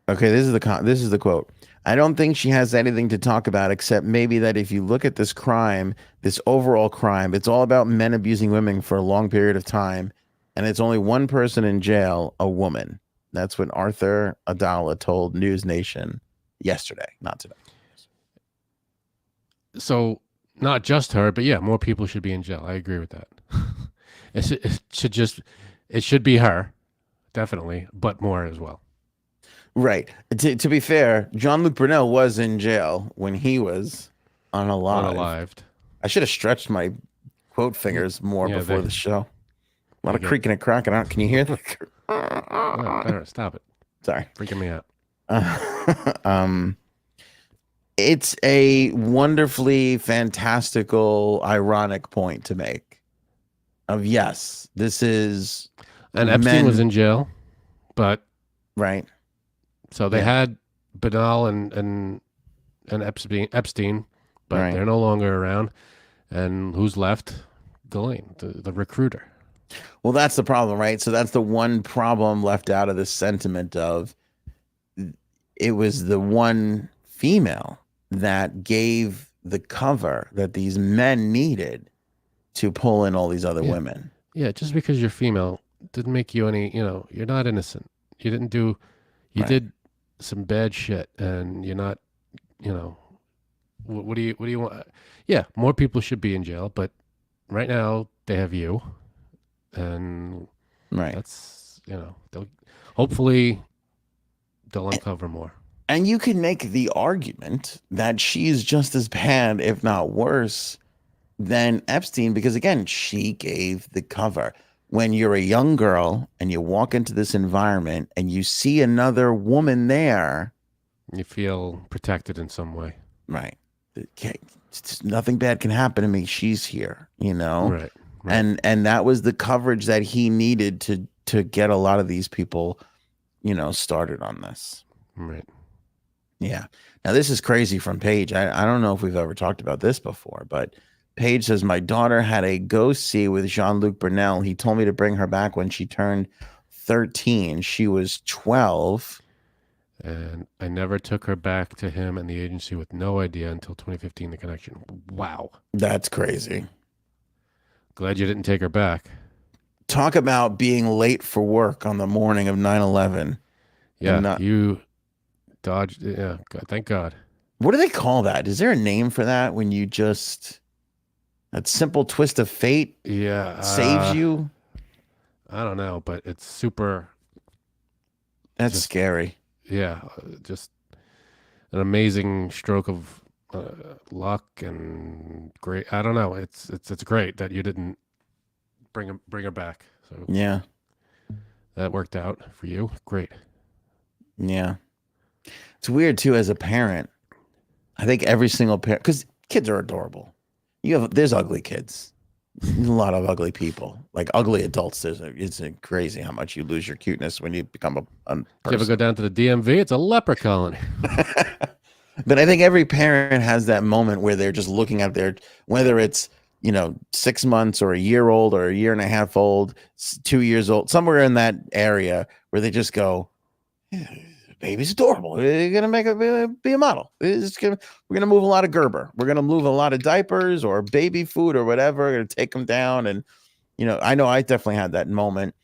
this is the quote. I don't think she has anything to talk about except maybe that if you look at this crime, this overall crime, it's all about men abusing women for a long period of time, and it's only one person in jail, a woman. That's what Arthur Adala told News Nation yesterday, not today. So not just her, but yeah, more people should be in jail. I agree with that. It should be her, definitely, but more as well. Right. To be fair, Jean-Luc Brunel was in jail when he was unalived. I should have stretched my quote fingers more before the show. A lot of creaking and cracking out. Can you hear that? No, stop it. Sorry. Freaking me out. It's a wonderfully fantastical, ironic point to make. This is... And Epstein was in jail, but... Right. So they had Brunel and Epstein, but they're no longer around. And who's left? Ghislaine, the recruiter. Well, that's the problem, right? So that's the one problem left out of the sentiment of it was the one female that gave the cover that these men needed to pull in all these other women. Yeah, just because you're female didn't make you any, you're not innocent. You didn't do, you did some bad shit, and you're not, what do you want? Yeah, more people should be in jail, but right now they have you, and that's, hopefully they'll uncover more. And you can make the argument that she's just as bad, if not worse, than Epstein, because again, she gave the cover. When you're a young girl and you walk into this environment and you see another woman there, you feel protected in some way. Right. Nothing bad can happen to me. She's here, Right. And that was the coverage that he needed to get a lot of these people, started on this. Right. Yeah. Now this is crazy from Paige. I don't know if we've ever talked about this before, but Paige says, my daughter had a go-see with Jean-Luc Brunel. He told me to bring her back when she turned 13. She was 12. And I never took her back to him and the agency with no idea until 2015, the connection. Wow. That's crazy. Glad you didn't take her back. Talk about being late for work on the morning of 9/11. Yeah, you dodged. Yeah, thank God. What do they call that? Is there a name for that when you just... that simple twist of fate saves you? I don't know, but it's super... That's scary. Yeah, just an amazing stroke of luck and great. I don't know. It's great that you didn't bring her back. So yeah, that worked out for you. Great. Yeah, it's weird too as a parent. I think every single parent, because kids are adorable. There's ugly kids. There's a lot of ugly people, like ugly adults. It's crazy how much you lose your cuteness when you become a person. You ever go down to the DMV? It's a leper colony. But I think every parent has that moment where they're just looking at whether it's 6 months or a year old or a year and a half old, 2 years old, somewhere in that area where they just go, "Yeah, baby's adorable. We're gonna make it be a model. We're gonna move a lot of Gerber. We're gonna move a lot of diapers or baby food or whatever. We're gonna take them down." And I know I definitely had that moment.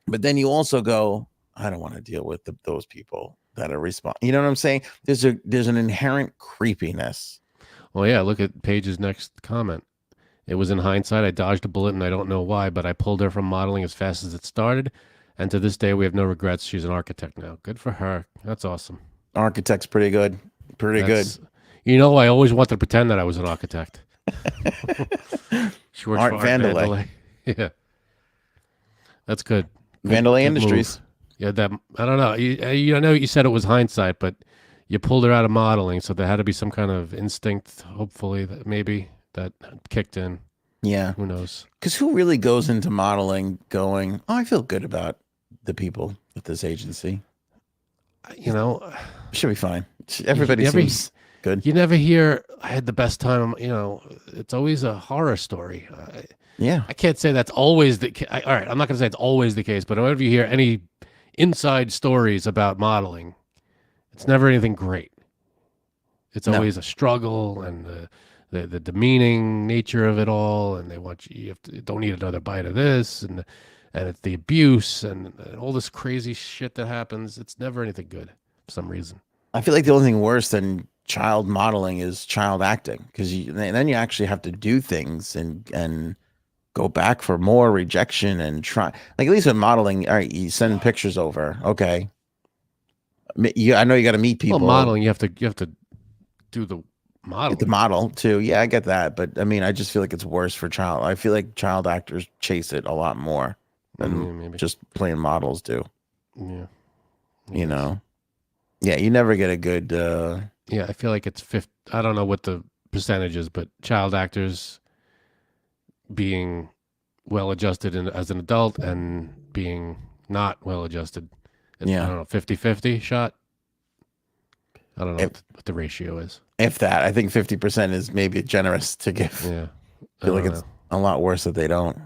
But then you also go, I don't want to deal with those people that are You know what I'm saying? There's an inherent creepiness. Well, yeah. Look at Paige's next comment. It was in hindsight. I dodged a bullet, and I don't know why, but I pulled her from modeling as fast as it started. And to this day, we have no regrets. She's an architect now. Good for her. That's awesome. Architect's pretty good. Pretty good. I always wanted to pretend that I was an architect. She works Art for Vandelay. Yeah. That's good. Vandelay Industries. Move. Yeah, I don't know. I know you said it was hindsight, but you pulled her out of modeling, so there had to be some kind of instinct, hopefully, that kicked in. Yeah. Who knows? Because who really goes into modeling going, oh, I feel good about the people at this agency? Should be fine. Everybody seems good. You never hear, I had the best time. It's always a horror story. Yeah. I can't say that's always the case. All right, I'm not going to say it's always the case, but whenever you hear any inside stories about modeling, it's never anything great. It's always a struggle and the demeaning nature of it all, and they want you don't need another bite of this, and it's the abuse and all this crazy shit that happens. It's never anything good for some reason. I feel like the only thing worse than child modeling is child acting, because then you actually have to do things and go back for more rejection and try. Like, at least with modeling, all right, you send pictures over. Okay. I know you got to meet people. Well, modeling, you have to do the model. Get the model too. Yeah, I get that. But I mean, I just feel like it's worse for child. I feel like child actors chase it a lot more than just playing models do. Yeah. Yeah, you never get a good. Yeah, I feel like it's 50. I don't know what the percentage is, but child actors being well adjusted as an adult and being not well adjusted. I don't know, 50-50 shot. I don't know what the ratio is. If that, I think 50% is maybe generous to give. Yeah. I feel like it's a lot worse that they don't.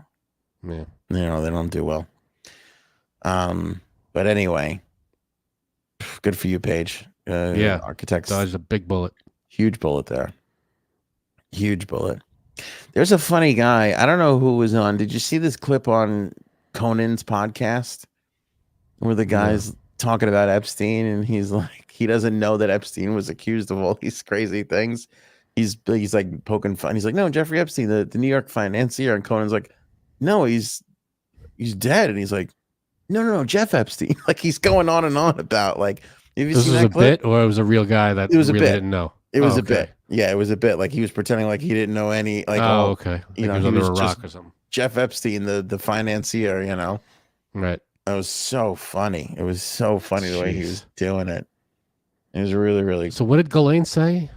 Yeah. They don't do well. But anyway, good for you, Paige. Architects dodged a big bullet. Huge bullet there. Huge bullet. There's a funny guy. I don't know who was on. Did you see this clip on Conan's podcast where the guy's talking about Epstein, and he's like, he doesn't know that Epstein was accused of all these crazy things. He's like poking fun. He's like, no, Jeffrey Epstein, the New York financier. And Conan's like, no, he's dead. And he's like, no, Jeff Epstein. Like, he's going on and on about, like, have you seen that clip? Bit, or it was a real guy that really didn't know? It was a bit. Yeah, it was a bit. Like, he was pretending like he didn't know any. Like, okay. He was under a rock or something. Jeff Epstein, the financier. Right. It was so funny. It was so funny the way he was doing it. It was really, really. So what did Ghislaine say?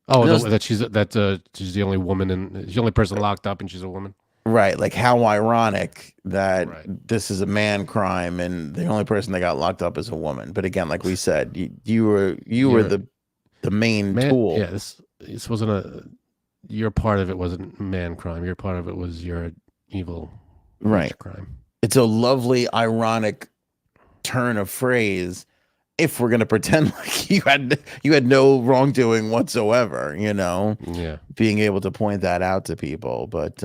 Oh, that she's the only woman and she's the only person locked up, and she's a woman. Right. Like, how ironic that this is a man crime and the only person that got locked up is a woman. But again, like we said, you were the main tool. Yeah. This wasn't your part of it wasn't man crime. Your part of it was your evil crime. It's a lovely, ironic turn of phrase. If we're gonna pretend like you had no wrongdoing whatsoever, being able to point that out to people. But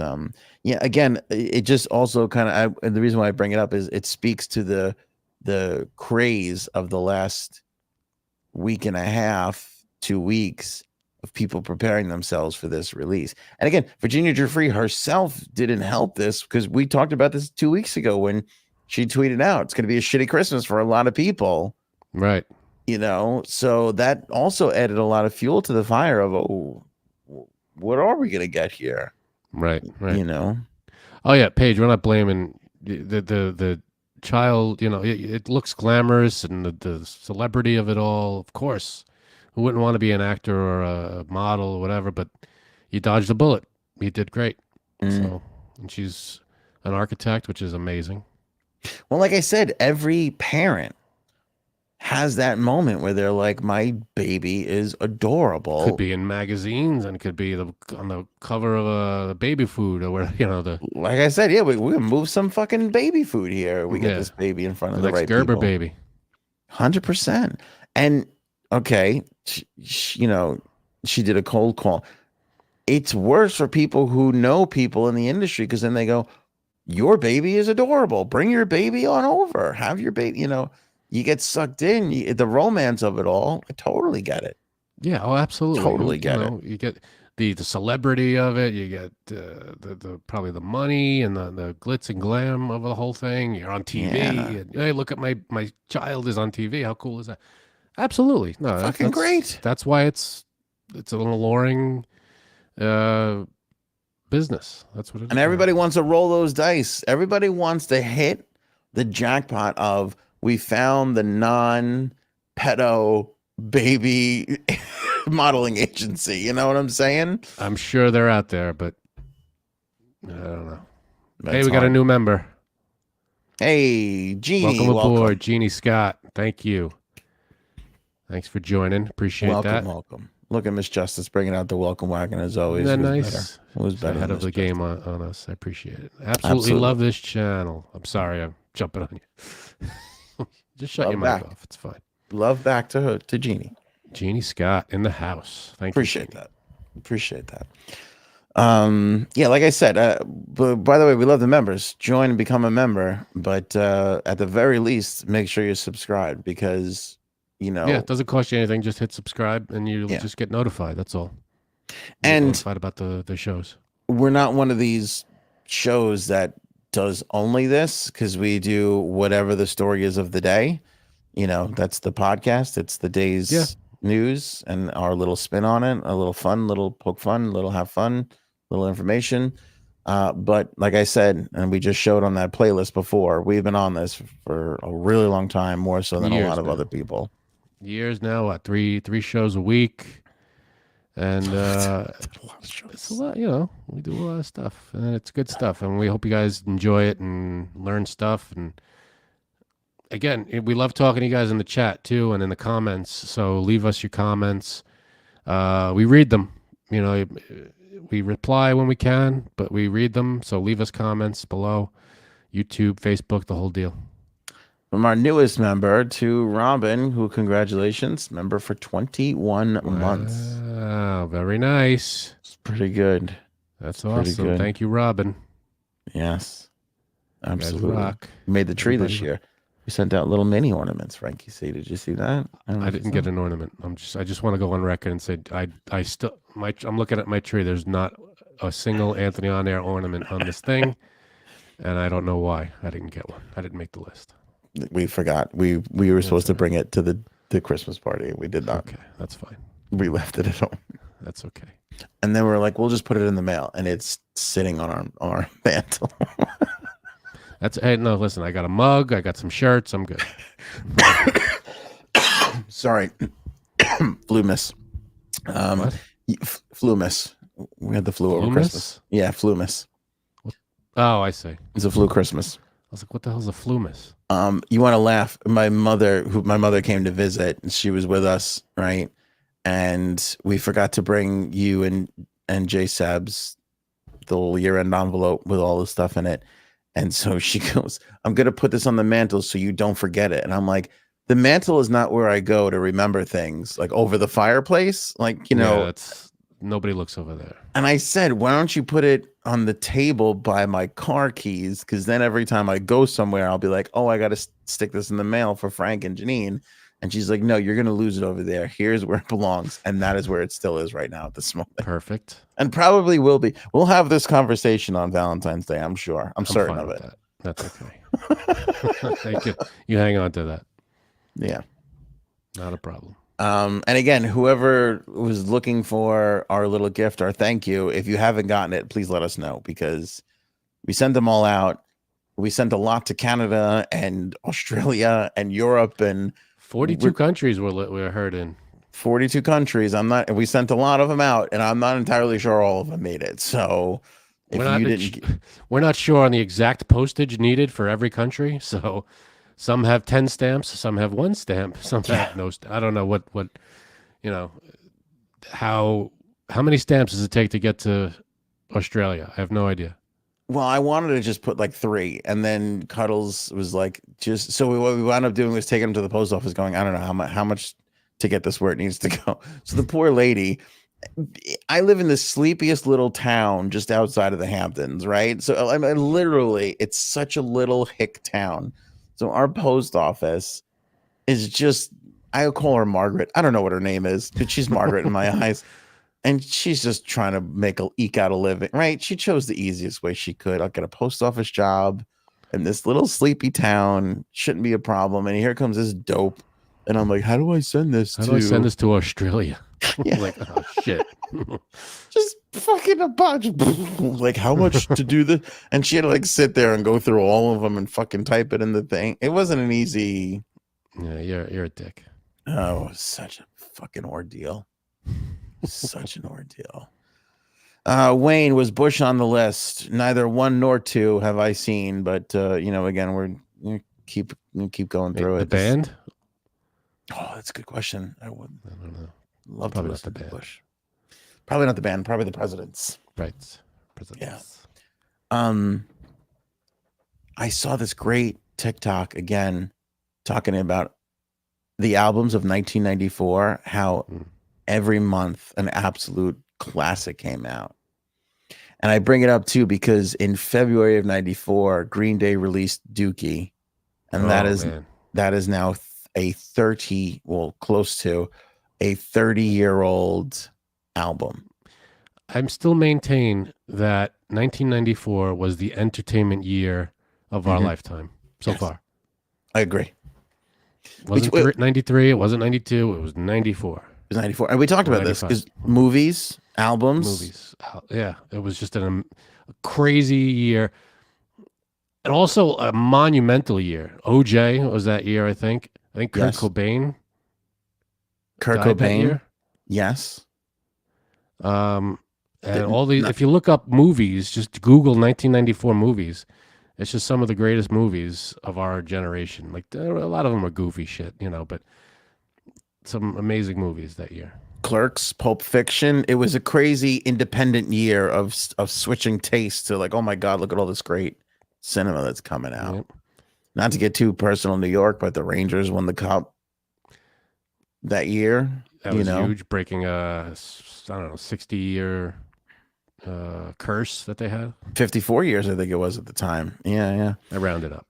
again, it just also kind of, and the reason why I bring it up is it speaks to the craze of the last week and a half, 2 weeks of people preparing themselves for this release. And again, Virginia Giuffre herself didn't help this, because we talked about this 2 weeks ago when she tweeted out, it's going to be a shitty Christmas for a lot of people. Right. So that also added a lot of fuel to the fire of, what are we going to get here? Right. Oh yeah, Paige, we're not blaming the child. It looks glamorous, and the celebrity of it all. Of course, who wouldn't want to be an actor or a model or whatever? But you dodged a bullet. You did great. So, and she's an architect, which is amazing. Well, like I said, every parent has that moment where they're like, my baby is adorable. Could be in magazines, and it could be on the cover of a baby food, or where the Like I said, yeah, we can move some fucking baby food here. We get this baby in front of the next right Gerber people. baby. 100%. And okay, she did a cold call. It's worse for people who know people in the industry, because then they go, your baby is adorable. Bring your baby on over. Have your baby, you get sucked in. The romance of it all. I totally get it. Yeah, oh, absolutely. Totally get it. You get the celebrity of it. You get the probably the money and the glitz and glam of the whole thing. You're on TV. Yeah. And, hey, look at my child is on TV. How cool is that? Absolutely. No, Fucking great. That's why it's an alluring business. That's what it is. And everybody wants to roll those dice. Everybody wants to hit the jackpot of, we found the non-pedo baby modeling agency. You know what I'm saying? I'm sure they're out there, but I don't know. That's hey, we got a new member. Hey, Jeannie. Welcome aboard, Jeannie Scott. Thank you. Thanks for joining. Appreciate that. Welcome. Look at Miss Justice bringing out the welcome wagon as always. Isn't that nice? It was better. Ahead of the game on us. I appreciate it. Absolutely love this channel. I'm sorry I'm jumping on you. Just shut your mic off. It's fine. Love back to her, to Jeannie. Jeannie Scott in the house. Appreciate that. Yeah, like I said, but by the way, we love the members. Join and become a member, but at the very least, make sure you're subscribed, because it doesn't cost you anything. Just hit subscribe and you'll just get notified. That's all. And notified about the shows. We're not one of these shows that does only this, because we do whatever the story is of the day. That's the podcast. It's the day's news and our little spin on it, a little fun, little poke fun, little have fun, little information. But like I said, and we just showed on that playlist before, we've been on this for a really long time, more so than a lot of other people. Years now, what, three shows a week, and it's a lot. We do a lot of stuff, and it's good stuff, and we hope you guys enjoy it and learn stuff. And again, we love talking to you guys in the chat too, and in the comments. So leave us your comments. We read them. We reply when we can, but we read them. So leave us comments below. YouTube, Facebook, the whole deal. From our newest member to Robin, who, congratulations, member for 21 months. Wow, very nice. It's pretty good. That's awesome. Good. Thank you, Robin. Yes, absolutely. We made the tree this year. We sent out little mini ornaments. Frankie, did you see that? I didn't get an ornament. I just want to go on record and say I'm looking at my tree. There's not a single Anthony on Air ornament on this thing, and I don't know why I didn't get one. I didn't make the list. We forgot. We were supposed to bring it to the Christmas party. We did not. Okay, that's fine. We left it at home. That's okay. And then we're like, we'll just put it in the mail, and it's sitting on our mantle. Hey, no, listen, I got a mug, I got some shirts, I'm good. Sorry. Flu miss. Flu miss. We had the flu over Christmas. Yeah, flu miss. Oh, I see. It's a flu Christmas. I was like, what the hell's a flu miss? You want to laugh? My mother came to visit, and she was with us, right? And we forgot to bring you and J Sab's the little year-end envelope with all the stuff in it. And so she goes, I'm going to put this on the mantle so you don't forget it. And I'm like, the mantle is not where I go to remember things, like over the fireplace. Like, nobody looks over there. And I said, why don't you put it on the table by my car keys? Because then every time I go somewhere, I'll be like, oh, I got to stick this in the mail for Frank and Janine. And she's like, no, you're going to lose it over there. Here's where it belongs. And that is where it still is right now at this moment. Perfect. And probably will be. We'll have this conversation on Valentine's Day, I'm sure. I'm certain of it. That's okay. Thank you. You hang on to that. Yeah. Not a problem. And again, whoever was looking for our little gift, our thank you, if you haven't gotten it, please let us know, because we sent them all out. We sent a lot to Canada and Australia and Europe, and 42 countries we're heard in. 42 countries. We sent a lot of them out, and I'm not entirely sure all of them made it. So we're not sure on the exact postage needed for every country. So Some have 10 stamps, some have 1 stamp, some have no. I don't know what you know how many stamps does it take to get to Australia? I have no idea. Well, I wanted to just put like 3, and then Cuddles was like, just so what we wound up doing was taking him to the post office, going, I don't know how much to get this where it needs to go. So the poor lady, I live in the sleepiest little town just outside of the Hamptons, right? So I mean, literally, it's such a little hick town. So our post office is just, I call her Margaret. I don't know what her name is, but she's Margaret in my eyes. And she's just trying to eke out a living, right? She chose the easiest way she could. I'll get a post office job in this little sleepy town. Shouldn't be a problem. And here comes this dope. And I'm like, how do I send this How do I send this to Australia? Yeah. Like, oh shit. Just fucking a bunch. Like, how much to do this? And she had to like sit there and go through all of them and fucking type it in the thing. It wasn't an easy. Yeah, you're a dick. Oh, it was such a fucking ordeal. Such an ordeal. Wayne, was Bush on the list? Neither 1 nor 2 have I seen, but again, we're keep going through the it. band? Oh, that's a good question. I don't know. Love Probably to not the listen to band. Bush. Probably not the band. Probably the presidents. Right. Presidents. Yeah. I saw this great TikTok again talking about the albums of 1994. How every month an absolute classic came out. And I bring it up too because in February of 94, Green Day released Dookie. And that is now a 30, well, close to a 30-year-old album. I'm still maintain that 1994 was the entertainment year of our lifetime so far. I agree. It wasn't 93, it wasn't 92, it was 94. It was 94. And we talked about this because movies, albums. Yeah, it was just a crazy year. And also a monumental year. OJ was that year, I think. I think Kurt Cobain. Kurt Cobain. Yes. And all these, if you look up movies, just Google 1994 movies. It's just some of the greatest movies of our generation. Like a lot of them are goofy shit, but some amazing movies that year. Clerks, Pulp Fiction. It was a crazy independent year of switching tastes to like, oh my God, look at all this great cinema that's coming out. Yep. Not to get too personal, New York, but the Rangers won the cup that year. That was huge, breaking a 60-year curse that they had. 54 years, I think it was at the time. Yeah. I rounded up.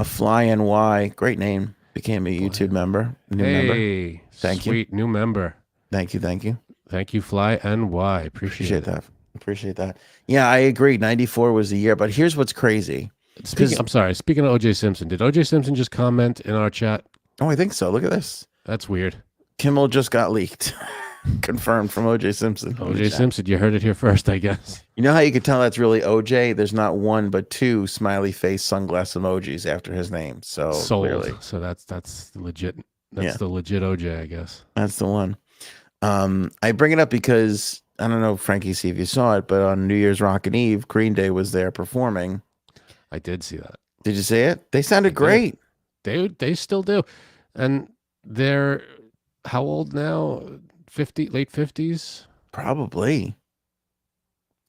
Fly NY, great name. Became a YouTube member. Member. Thank you. Sweet new member. Thank you. Thank you, Fly NY. Appreciate that. Appreciate that. Yeah, I agree. 94 was the year, but here's what's crazy. I'm sorry. Speaking of O.J. Simpson, did O.J. Simpson just comment in our chat? Oh, I think so. Look at this. That's weird. Kimmel just got leaked. Confirmed from O.J. Simpson. O.J. Simpson, you heard it here first, I guess. You know how you could tell that's really O.J.? There's not 1 but 2 smiley face sunglass emojis after his name. So clearly. So that's legit. That's the legit O.J., I guess. That's the one. I bring it up because I don't know, Frankie, see if you saw it, but on New Year's Rockin' Eve, Green Day was there performing. I did see that. Did you see it? They sounded great. They still do. And they're how old now? 50, late 50s? Probably.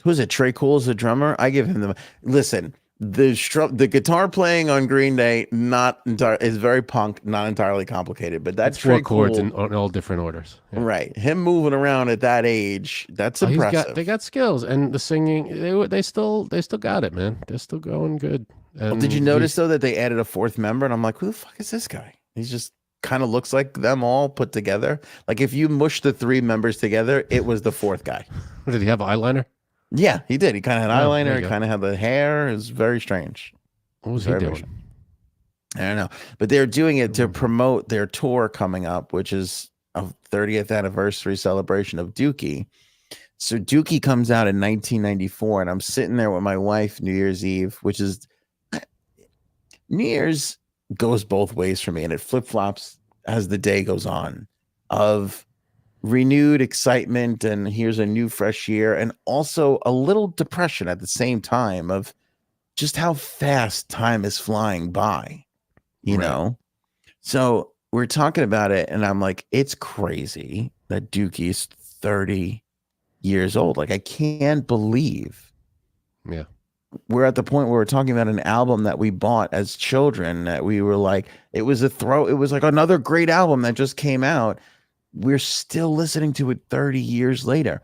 Who's it? Trey Cool's the drummer? I give him the listen. The guitar playing on Green Day is very punk, not entirely complicated, but that's 4 chords in all different orders. Yeah. Right. Him moving around at that age, that's impressive. They got skills, and the singing, they still got it, man. They're still going good. Well, did you notice though that they added a 4th member? And I'm like, who the fuck is this guy? He's just kind of looks like them all put together. Like if you mush the 3 members together, it was the 4th guy. Did he have eyeliner? Yeah, he did. He kind of had eyeliner. He kind of had the hair. It was very strange. What was he doing? I don't know. But they're doing it to promote their tour coming up, which is a 30th anniversary celebration of Dookie. So Dookie comes out in 1994, and I'm sitting there with my wife New Year's Eve, which is New Year's goes both ways for me, and it flip-flops as the day goes on of renewed excitement and here's a new fresh year, and also a little depression at the same time of just how fast time is flying by. you Right. know? So we're talking about it, and I'm like, it's crazy that Dookie's 30 years old. Like, I can't believe Yeah. we're at the point where we're talking about an album that we bought as children that we were like, it was like another great album that just came out. We're still listening to it 30 years later.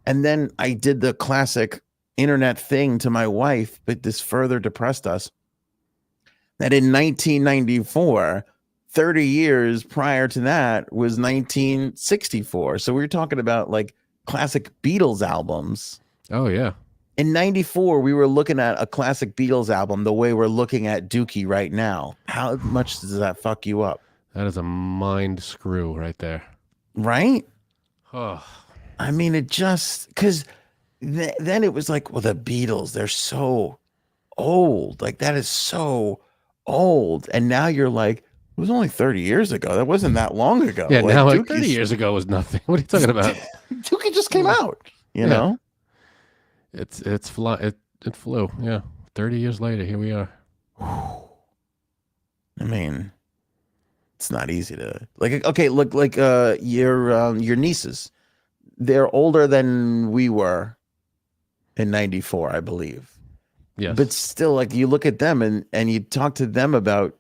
And then I did the classic internet thing to my wife, but this further depressed us that in 1994, 30 years prior to that was 1964. So we were talking about like classic Beatles albums. Oh yeah. In 94, we were looking at a classic Beatles album the way we're looking at Dookie right now. How much does that fuck you up? That is a mind screw right there. Right? Oh. I mean, it just, because then it was like, well, the Beatles, they're so old. Like, that is so old. And now you're like, it was only 30 years ago. That wasn't that long ago. Yeah, like, now like 30 years ago was nothing. What are you talking about? Dookie just came out, you know? It flew. Yeah. 30 years later, here we are. I mean, it's not easy to like. Okay, look, like your nieces, they're older than we were in '94, I believe. Yes. But still, like you look at them and you talk to them about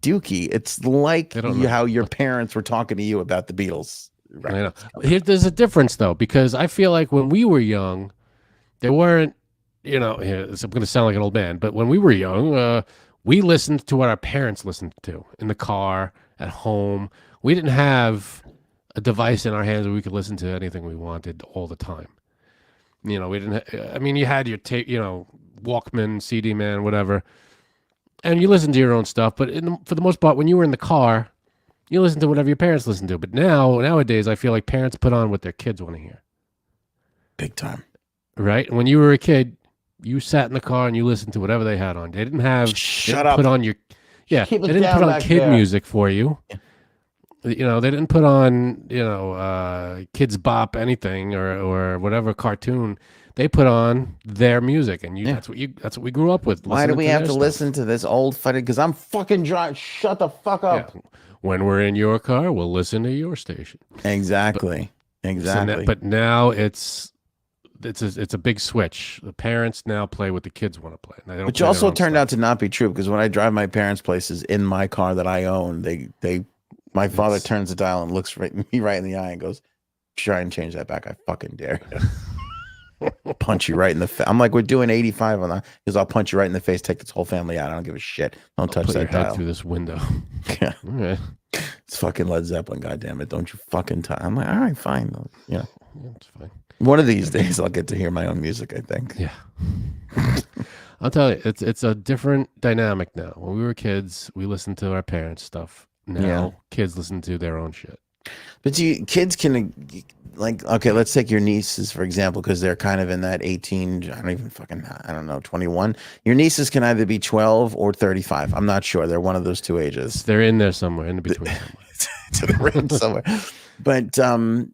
Dookie. It's like how your parents were talking to you about the Beatles. Right? I know. There's a difference though, because I feel like when we were young, there weren't, I'm going to sound like an old man, but when we were young, we listened to what our parents listened to in the car, at home. We didn't have a device in our hands where we could listen to anything we wanted all the time. We didn't. You had your tape, Walkman, CD man, whatever, and you listened to your own stuff. But for the most part, when you were in the car, you listened to whatever your parents listened to. But nowadays, I feel like parents put on what their kids want to hear. Big time. Right? When you were a kid, you sat in the car and you listened to whatever they had on. They didn't have put on your they didn't put on kid music for you. Yeah. They didn't put on Kids Bop anything or whatever cartoon. They put on their music, and that's what we grew up with. Why do we have to listen to this old fighting? Because I'm fucking driving. Shut the fuck up. Yeah. When we're in your car, we'll listen to your station. Exactly. But now it's a big switch. The parents now play what the kids want to play. Which also turned out to not be true, because when I drive my parents' places in my car that I own, my father turns the dial and looks me right in the eye and goes, "Try and change that back. I fucking dare you." Punch you right in the face. I'm like, we're doing 85 on that, because I'll punch you right in the face, take this whole family out. I don't give a shit. Don't touch that dial. Through this window. Yeah. All right. It's fucking Led Zeppelin, goddamn it. Don't you fucking touch. I'm like, all right, fine. Yeah. It's fine. One of these days I'll get to hear my own music, I think. Yeah. I'll tell you, it's a different dynamic now. When we were kids, we listened to our parents' stuff. Now kids listen to their own shit. But kids can, like, okay, let's take your nieces, for example, because they're kind of in that 18, I don't know, 21. Your nieces can either be 12 or 35. I'm not sure. They're one of those two ages. They're in there somewhere, in between. They're in somewhere. But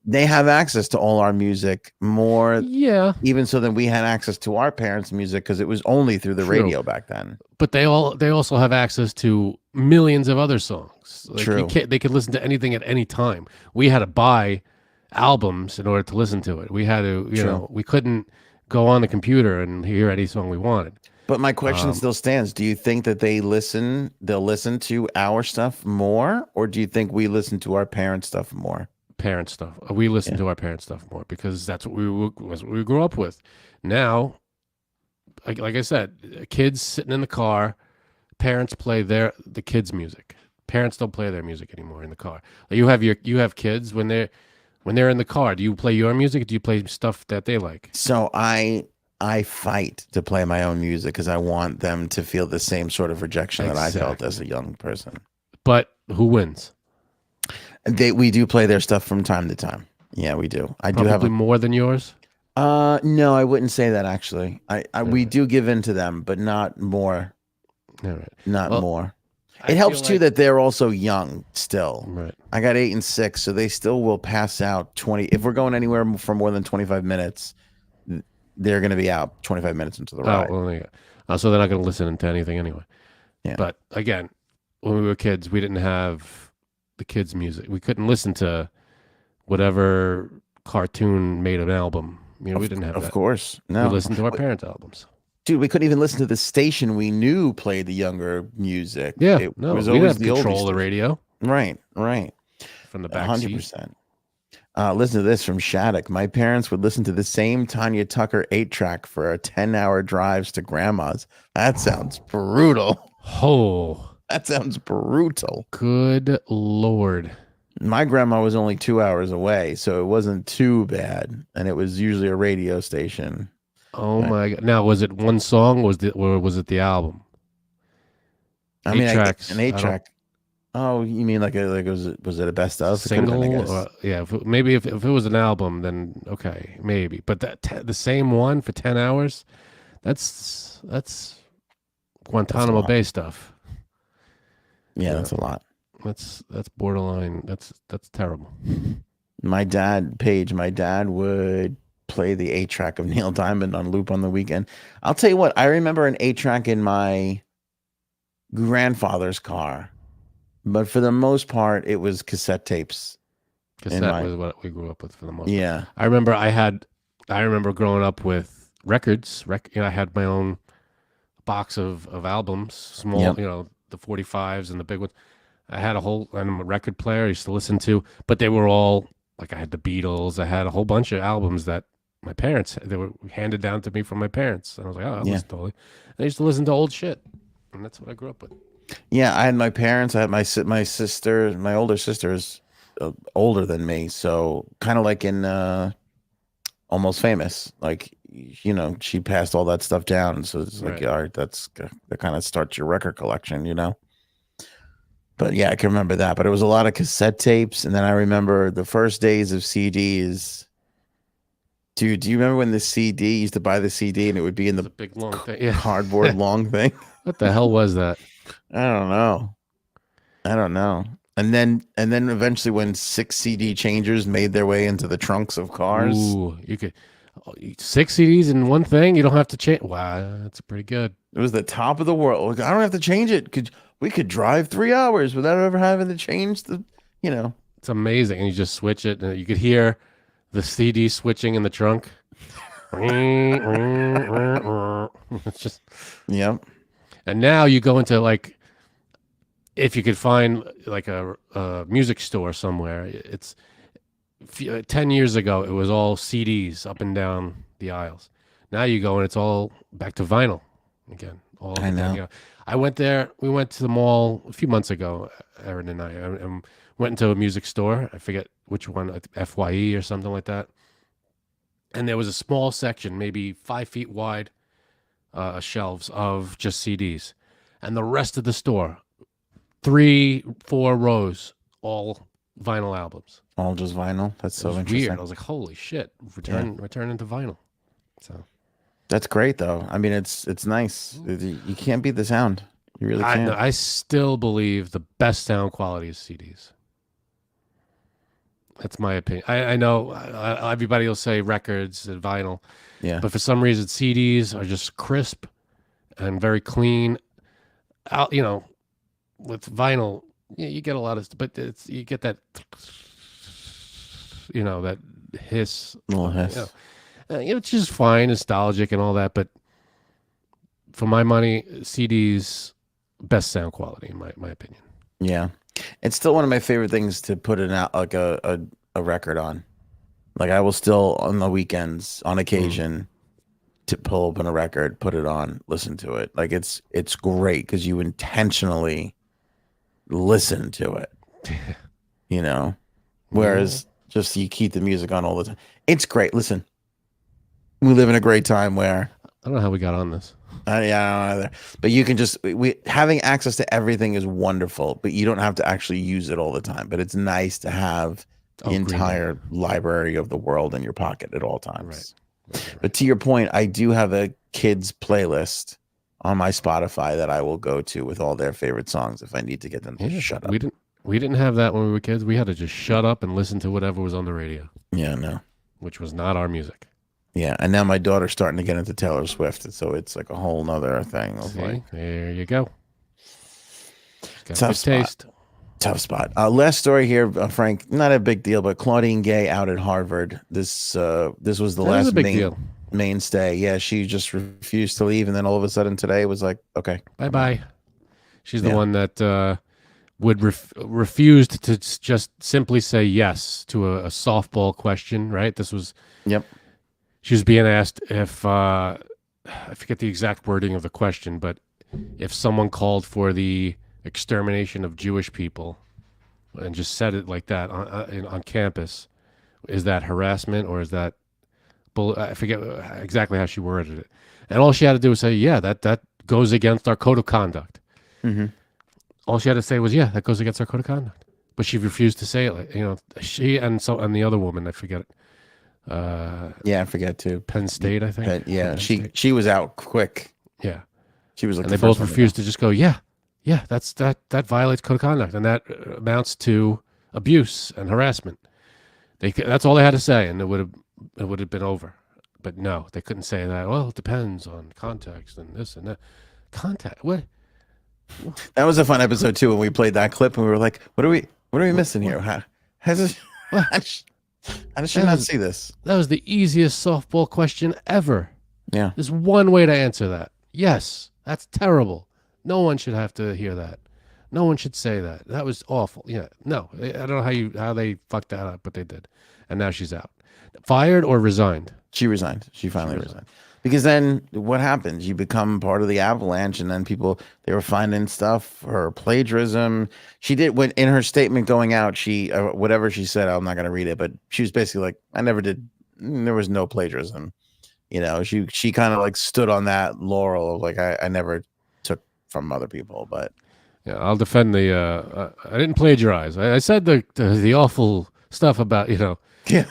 they have access to all our music more. Yeah. Even so than we had access to our parents' music, because it was only through the radio back then. But they also have access to millions of other songs. Like, True. They could listen to anything at any time. We had to buy albums in order to listen to it. We had to, we couldn't go on the computer and hear any song we wanted. But my question still stands. Do you think that they'll listen to our stuff more, or do you think we listen to our parents' stuff more? Parent stuff. We listen to our parents' stuff more, because that's what we grew up with. Now, like I said, kids sitting in the car, parents play the kids' music. Parents don't play their music anymore in the car. You have kids when they're in the car. Do you play your music? Do you play stuff that they like? So I fight to play my own music, because I want them to feel the same sort of rejection that I felt as a young person. But who wins? We do play their stuff from time to time. Yeah, we do. Probably do have more than yours. No, I wouldn't say that actually. We do give in to them, but not more. All right. Not more. It helps too that they're also young still. Right. I got 8 and 6, so they still will pass out 20. If we're going anywhere for more than 25 minutes, they're going to be out 25 minutes into the ride. Oh, well, yeah. So they're not going to listen to anything anyway. Yeah. But again, when we were kids, we didn't have the kids' music. We couldn't listen to whatever cartoon made an album. We didn't have Of that. course. We No. listened to our parents' albums. Dude, we couldn't even listen to the station we knew played the younger music. Yeah, It no, was we didn't always have the control of the oldies. radio Right, right. from the back seat. 100%. Listen to this from Shattuck. My parents would listen to the same Tanya Tucker 8-track for a 10-hour drives to grandma's. That sounds brutal. Oh, That sounds brutal. good Lord. My grandma was only 2 hours away, so it wasn't too bad. And it was usually a radio station. Oh Right. my God. Now, was it one song or was it the album? I mean, Tracks. an 8-track. Oh, you mean like was it a best of? It could've been, I Single? guess. Yeah, maybe if it was an album, then okay, maybe. But the same one for 10 hours, that's Guantanamo lot. Bay stuff. Yeah, that's a lot. That's borderline. That's terrible. My dad would play the 8-track of Neil Diamond on loop on the weekend. I'll tell you what, I remember an 8-track in my grandfather's car, but for the most part, it was cassette tapes. Cassette was what we grew up with for the most part. Yeah. I remember growing up with records. I had my own box of albums, small, Yep. The 45s and the big ones. I had a record player I used to listen to, but they were all like, I had the Beatles. I had a whole bunch of albums that they were handed down to me from my parents. And I was like, oh, I'll listen to all. I used to listen to old shit. And that's what I grew up with. Yeah, I had my parents, I had my sister, my older sister is older than me, so kind of like in Almost Famous, like, she passed all that stuff down, so it's like, Right. all right, that kind of starts your record collection, But yeah, I can remember that. But it was a lot of cassette tapes, and then I remember the first days of CDs. Dude, do you remember when the CD, you used to buy the CD and it would be in It's the a big long thing. Yeah. cardboard long thing? What the hell was that? I don't know. And then eventually when 6 CD changers made their way into the trunks of cars. Ooh, you could 6 CDs in one thing. You don't have to change. Wow, that's pretty good. It was the top of the world. I don't have to change it. We could drive 3 hours without ever having to change the. It's amazing, and you just switch it, and you could hear the CD switching in the trunk. It's just. Yep. And now you go into like, if you could find like a music store somewhere, 10 years ago, it was all CDs up and down the aisles. Now you go and it's all back to vinyl again. I know. I went there. We went to the mall a few months ago, Erin and I went into a music store. I forget which one, FYE or something like that. And there was a small section, maybe 5 feet wide, shelves of just CDs. And the rest of the store, 3-4 rows, all vinyl albums. All just vinyl. That's so It was interesting. weird. I was like, holy shit, return into vinyl. So That's great though. I mean, it's nice. You can't beat the sound. You really can't. I still believe the best sound quality is CDs. That's my opinion. I know everybody will say records and vinyl, Yeah. but for some reason CDs are just crisp and very clean. With vinyl, you get a lot of, but you get that, that hiss. Little hiss. It's just fine, nostalgic and all that, but for my money, CDs best sound quality in my opinion. Yeah. It's still one of my favorite things to put it out, like a record on. Like I will still on the weekends, on occasion, to pull open a record, put it on, listen to it. Like it's great because you intentionally listen to it. Whereas just you keep the music on all the time. It's great. Listen, we live in a great time where I don't know how we got on this. yeah, I don't know either. But you can just having access to everything is wonderful, but you don't have to actually use it all the time. But it's nice to have the entire library of the world in your pocket at all times. Right. But to your point, I do have a kids playlist on my Spotify that I will go to with all their favorite songs if I need to get them to shut up. We didn't have that when we were kids. We had to just shut up and listen to whatever was on the radio. Yeah, no. Which was not our music. Yeah, and now my daughter's starting to get into Taylor Swift, so it's like a whole nother thing. There you go. Got Tough good spot. taste. Tough spot. Last story here, Frank. Not a big deal, but Claudine Gay out at Harvard. This was the That is last a big deal. mainstay. Yeah, she just refused to leave, and then all of a sudden today it was like, okay, Bye. She's the one that would refused to just simply say yes to a softball question. Right? This was. Yep. She was being asked if I forget the exact wording of the question, but if someone called for the extermination of Jewish people and just said it like that on campus, is that harassment or is that I forget exactly how she worded it. And all she had to do was say, yeah, that goes against our code of conduct. Mm-hmm. All she had to say was, yeah, that goes against our code of conduct. But she refused to say it. Like, she and the other woman, I forget it. Yeah, I forget too. Penn State, I think. Yeah, she was out quick. Yeah. She was like, and they both refused to just go, yeah, that violates code of conduct, and that amounts to abuse and harassment. That's all they had to say, and it would have been over. But no, they couldn't say that. Well, it depends on context and this and that. Context? What? That was a fun episode too when we played that clip and we were like, what are we missing here? How does she not see this? That was the easiest softball question ever. Yeah. There's one way to answer that. Yes, that's terrible. No one should have to hear that. No one should say that. That was awful. Yeah. No, I don't know how they fucked that up, but they did. And now she's out. Fired or resigned? She resigned. She finally resigned. Because then what happens? You become part of the avalanche, and then they were finding stuff for her plagiarism. She did when in her statement going out, she whatever she said, I'm not going to read it, but she was basically like, I never did. There was no plagiarism. She kind of like stood on that laurel of like, I never took from other people, but yeah, I'll defend I didn't plagiarize. I said the awful stuff about, yeah.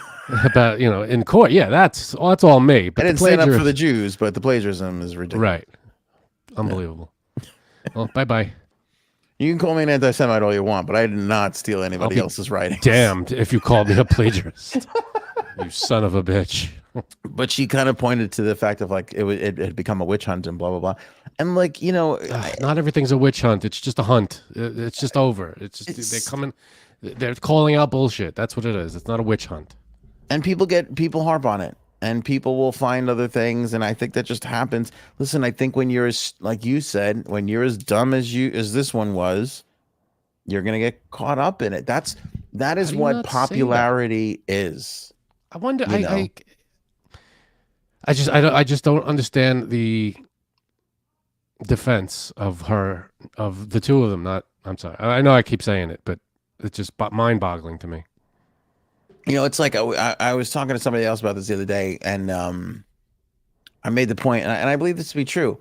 About in court, yeah, that's all me. But I didn't stand up for the Jews, but the plagiarism is ridiculous. Right, unbelievable. Well, bye. You can call me an anti-Semite all you want, but I did not steal anybody else's writing. Damned if you called me a plagiarist, you son of a bitch. But she kind of pointed to the fact of like it had become a witch hunt and blah blah blah, and like not everything's a witch hunt. It's just a hunt. It's just over. They're coming. They're calling out bullshit. That's what it is. It's not a witch hunt. And people harp on it, and people will find other things, and I think that just happens. Listen, I think when you're like you said, when you're as dumb as this one was, you're gonna get caught up in it. That is what popularity is. I wonder. I just don't understand the defense of the two of them. I'm sorry. I know I keep saying it, but it's just mind-boggling to me. It's like I was talking to somebody else about this the other day, and I made the point, and I believe this to be true.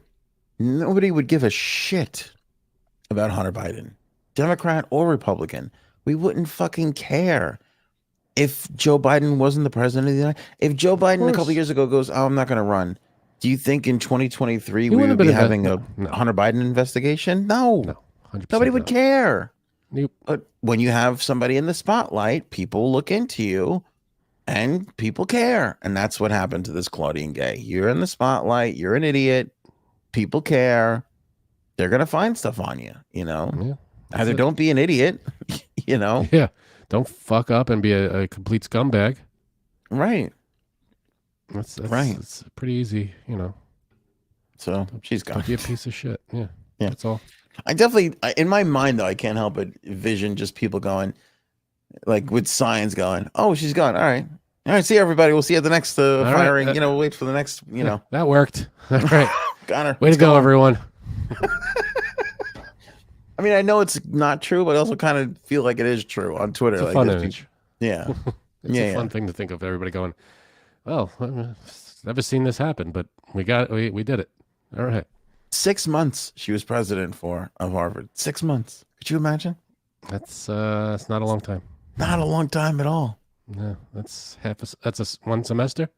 Nobody would give a shit about Hunter Biden, Democrat or Republican. We wouldn't fucking care if Joe Biden wasn't the president of the United States. If Joe Biden a couple of years ago goes, oh, I'm not going to run. Do you think in 2023 we would be having a Hunter Biden investigation? No. Nobody would care. Nope. But when you have somebody in the spotlight, people look into you and people care. And that's what happened to this Claudine Gay. You're in the spotlight. You're an idiot. People care. They're going to find stuff on you, Yeah, either don't be an idiot, Yeah. Don't fuck up and be a complete scumbag. Right. That's right. It's pretty easy, So she's gone. Don't be a piece of shit. Yeah. That's all. I definitely, in my mind, though, I can't help but vision just people going, like with signs going, oh, she's gone. All right. See you, everybody. We'll see you at the next firing. Right. We'll wait for the next, That worked. All right. Got her. Way to go, everyone. I mean, I know it's not true, but I also kind of feel like it is true on Twitter. It's a fun image. Yeah. It's a fun thing to think of everybody going, well, I've never seen this happen, but we did it. All right. 6 months she was president of Harvard. 6 months. Could you imagine? That's not a long time. Not a long time at all. No, that's one semester.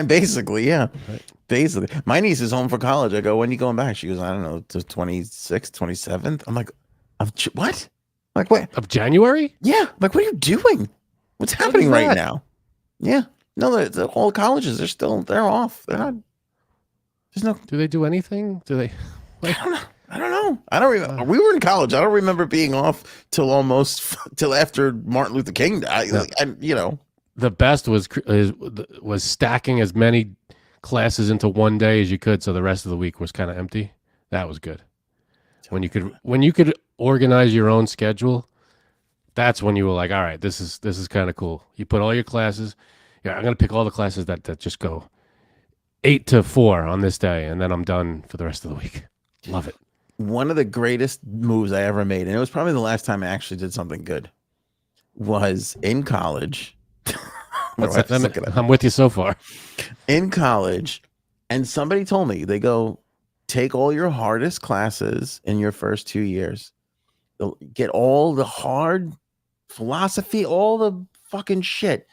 Basically, yeah. Right. Basically. My niece is home for college. I go, when are you going back? She goes, I don't know, to 26th, 27th. I'm like, what? Like, what? Of January? Yeah. I'm like, what are you doing? What's happening right now? Yeah. No, the whole colleges, they're off. They're not. There's no. Do they do anything? Do they? I don't know. know. I don't remember. We were in college. I don't remember being off till after Martin Luther King died. No. The best was stacking as many classes into one day as you could, so the rest of the week was kind of empty. That was good. When you could organize your own schedule, that's when you were like, all right, this is kind of cool. You put all your classes. Yeah, I'm gonna pick all the classes that just go 8 to 4 on this day, and then I'm done for the rest of the week. Love it. One of the greatest moves I ever made, and it was probably the last time I actually did something good, was in college. I'm with you so far. In college, and somebody told me, they go, take all your hardest classes in your first 2 years. Get all the hard philosophy, all the fucking shit.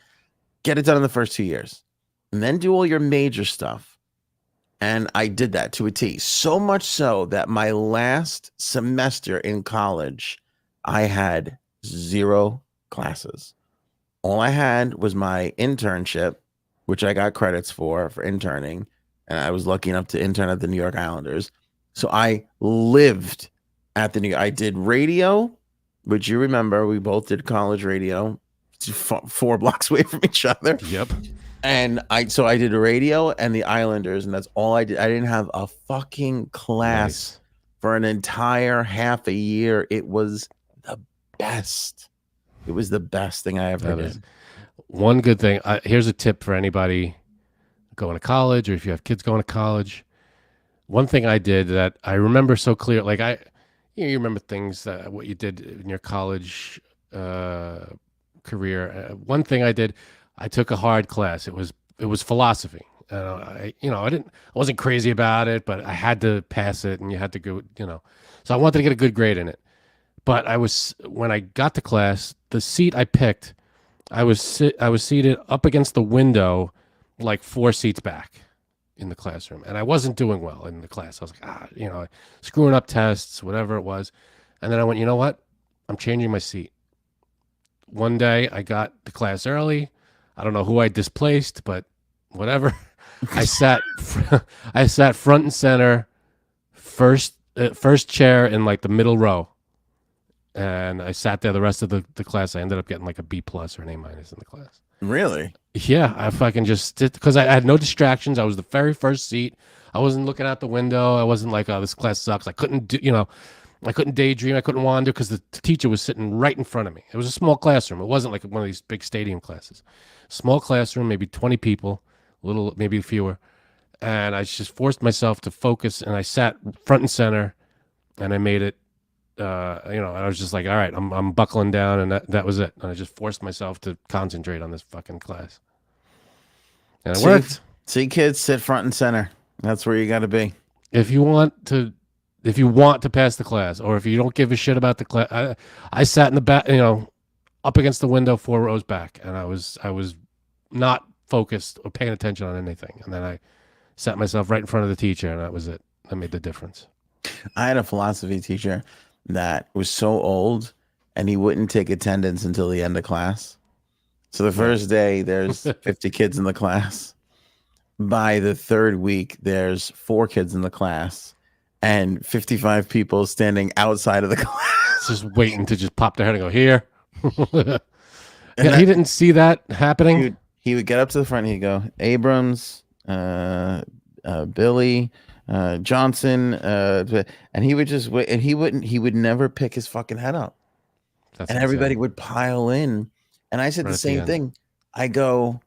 Get it done in the first 2 years. And then do all your major stuff. And I did that to a T. So much so that my last semester in college, I had 0 classes. All I had was my internship, which I got credits for interning. And I was lucky enough to intern at the New York Islanders. So I lived at I did radio, which you remember, we both did college radio, 4 blocks away from each other. Yep. And I did radio and the Islanders, and that's all I did. I didn't have a fucking class for an entire half a year. It was the best. It was the best thing I ever did. One good thing. Here's a tip for anybody going to college, or if you have kids going to college. One thing I did that I remember so clear, like you remember things what you did in your college career. One thing I did, I took a hard class. It was philosophy. I wasn't crazy about it, but I had to pass it, and you had to go. So I wanted to get a good grade in it. But when I got to class, the seat I picked, I was seated up against the window, like 4 seats back in the classroom, and I wasn't doing well in the class. I was like, screwing up tests, whatever it was. And then I went, you know what? I'm changing my seat. One day I got to class early. I don't know who I displaced, but whatever. I sat front and center, first chair in like the middle row. And I sat there the rest of the class. I ended up getting like a B+ or an A- in the class. Really? Yeah, I fucking just did, because I had no distractions. I was the very first seat. I wasn't looking out the window. I wasn't like, oh, this class sucks. I couldn't daydream. I couldn't wander because the teacher was sitting right in front of me. It was a small classroom. It wasn't like one of these big stadium classes. Small classroom, maybe 20 people, maybe fewer. And I just forced myself to focus, and I sat front and center, and I made it. I was just like, all right, I'm buckling down, and that was it. And I just forced myself to concentrate on this fucking class, and it worked. See, kids, sit front and center. That's where you got to be. If you want to pass the class, or if you don't give a shit about the class, I sat in the back, up against the window, 4 rows back, and I was not focused or paying attention on anything. And then I sat myself right in front of the teacher, and that was it. That made the difference. I had a philosophy teacher that was so old, and he wouldn't take attendance until the end of class. So the first day there's 50 kids in the class. By the 3rd week, there's 4 kids in the class and 55 people standing outside of the class. Just waiting to just pop their head and go, here. Yeah, he didn't see that happening. He would get up to the front and he'd go, Abrams, Billy, Johnson, and he would just wait, and he would never pick his fucking head up. That's and insane. Everybody would pile in. And I said the same thing. I go,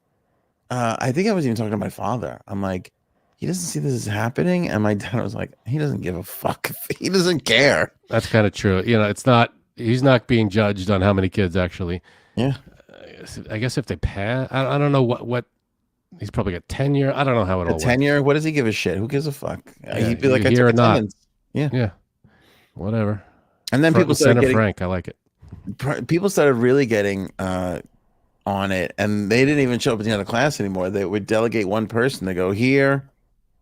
I think I was even talking to my father. I'm like, he doesn't see this is happening. And my dad was like, he doesn't give a fuck. He doesn't care. That's kind of true. He's not being judged on how many kids actually. Yeah. I guess if they pass, I don't know what he's probably got tenure. I don't know how it all works. Tenure? What does he give a shit? Who gives a fuck? Yeah, he'd be like, I here or not. Yeah. Yeah. Whatever. And then people started getting Frank. I like it. People started really getting on it, and they didn't even show up at the end of class anymore. They would delegate one person to go here,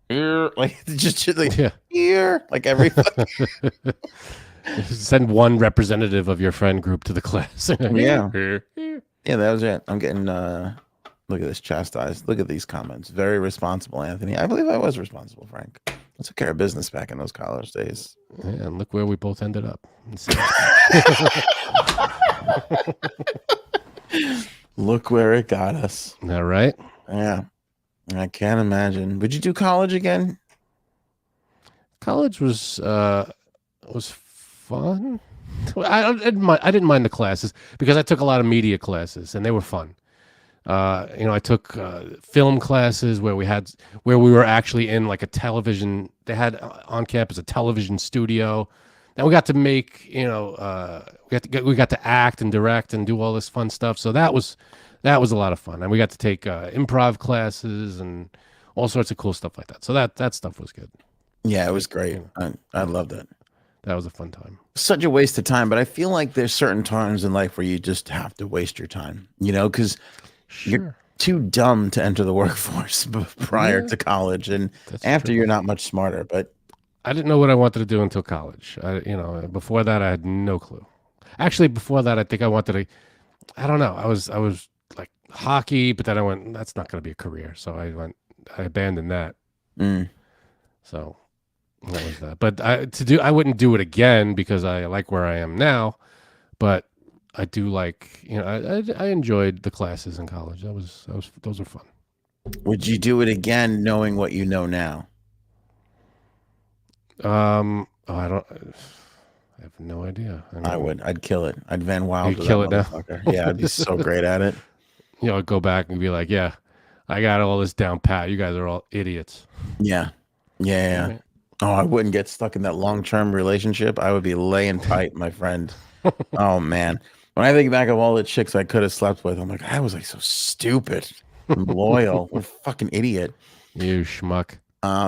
like just like here, like every. Send one representative of your friend group to the class. Yeah, that was it. I'm getting look at this chastised. Look at these comments. Very responsible, Anthony. I believe I was responsible, Frank. I took care of business back in those college days. Yeah, and look where we both ended up. Look where it got us. All right. Yeah. I can't imagine. Would you do college again? College was fun. I didn't mind the classes because I took a lot of media classes and they were fun. I took film classes where we were actually in like a television. They had on campus a television studio, and we got to make we got to act and direct and do all this fun stuff. So that was a lot of fun, and we got to take improv classes and all sorts of cool stuff like that. So that stuff was good. Yeah, it was great. I loved it. That was a fun time. Such a waste of time, but I feel like there's certain times in life where you just have to waste your time, because you're too dumb to enter the workforce prior to college, and after you're not much smarter. But I didn't know what I wanted to do until college. Before that I had no clue. Actually, before that I think I wanted to. I don't know. I was like hockey, but then I went, that's not going to be a career, so I abandoned that. So that was that. But I wouldn't do it again because I like where I am now. But I do like, I enjoyed the classes in college. Those were fun. Would you do it again knowing what you know now? I have no idea. I would. I'd kill it. I'd Van Wilder. You'd kill it now? Yeah, I'd be so great at it. I'd go back and be like, yeah, I got all this down pat. You guys are all idiots. Yeah. Right. Oh, I wouldn't get stuck in that long-term relationship. I would be laying tight, my friend. Oh, man. When I think back of all the chicks I could have slept with, I'm like, I was like so stupid and loyal. What a fucking idiot. You schmuck.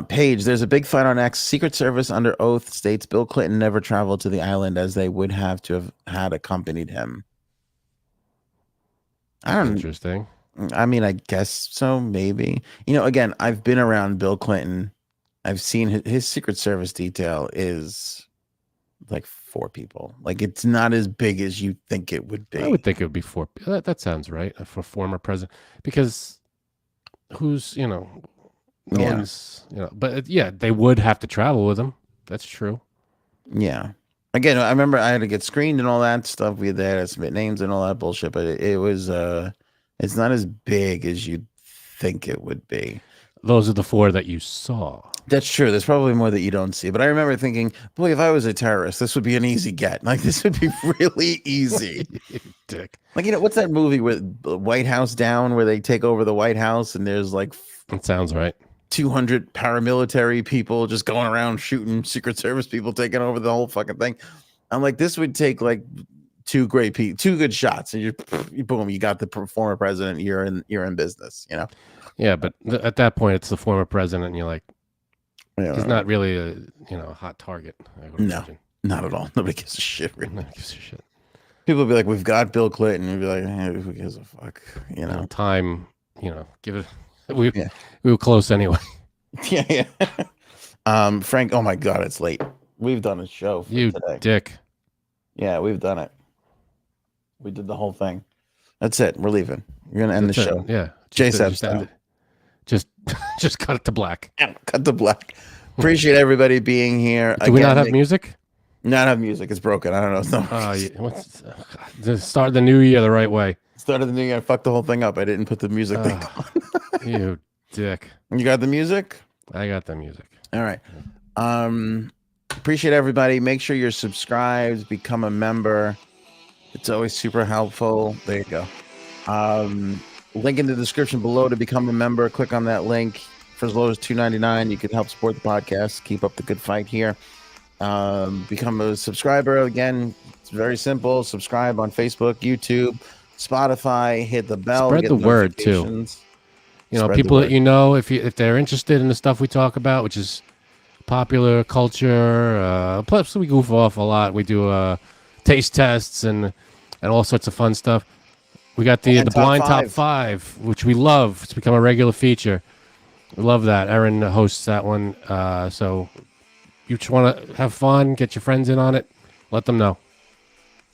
Paige, there's a big fight on X. Secret Service under oath states Bill Clinton never traveled to the island as they would have to have had accompanied him. Interesting. I mean, I guess so, maybe. Again, I've been around Bill Clinton. I've seen his Secret Service detail is like 4 people. Like, it's not as big as you think it would be. I would think it would be 4. That sounds right for former president, because who's, no one's, but yeah, they would have to travel with him. That's true. Yeah. Again, I remember I had to get screened and all that stuff. We had to submit names and all that bullshit, but it was, it's not as big as you'd think it would be. Those are the 4 that you saw. That's true. There's probably more that you don't see. But I remember thinking, boy, if I was a terrorist, this would be an easy get. Like, this would be really easy. Dick. Like, what's that movie with the White House Down where they take over the White House and there's like... That sounds right. 200 paramilitary people just going around shooting Secret Service people, taking over the whole fucking thing. I'm like, this would take like 2 good shots, and you boom, you got the former president. You're in business, Yeah, but at that point, it's the former president, and you're like, he's not really a hot target. No, not at all. Nobody gives a shit. Really. Nobody gives a shit. People will be like, we've got Bill Clinton. We'd be like, hey, who gives a fuck? Time. Give it. We were close anyway. Yeah. Frank. Oh my God, it's late. We've done a show for today. Dick. Yeah, we've done it. We did the whole thing. That's it. We're leaving. We're gonna end the show. Yeah. Jay said just cut it to black. Cut to black. Appreciate everybody being here. Do we not have music? Not have music. It's broken. I don't know. Start the new year the right way. Started the new year. I fucked the whole thing up. I didn't put the music thing on. You dick. You got the music? I got the music. All right. Appreciate everybody. Make sure you're subscribed. Become a member. It's always super helpful. There you go. Link in the description below to become a member. Click on that link. For as low as $2.99, you can help support the podcast. Keep up the good fight here. Become a subscriber. Again, it's very simple. Subscribe on Facebook, YouTube, Spotify. Hit the bell. Spread the word too. People that if they're interested in the stuff we talk about, which is popular culture. Plus, we goof off a lot. We do taste tests and all sorts of fun stuff. We got the blind top 5, which we love. It's become a regular feature. We love that. Erin hosts that one. So you just want to have fun, get your friends in on it, let them know.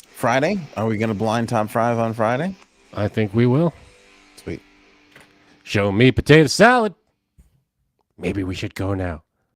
Friday? Are we going to blind top 5 on Friday? I think we will. Sweet. Show me potato salad. Maybe we should go now.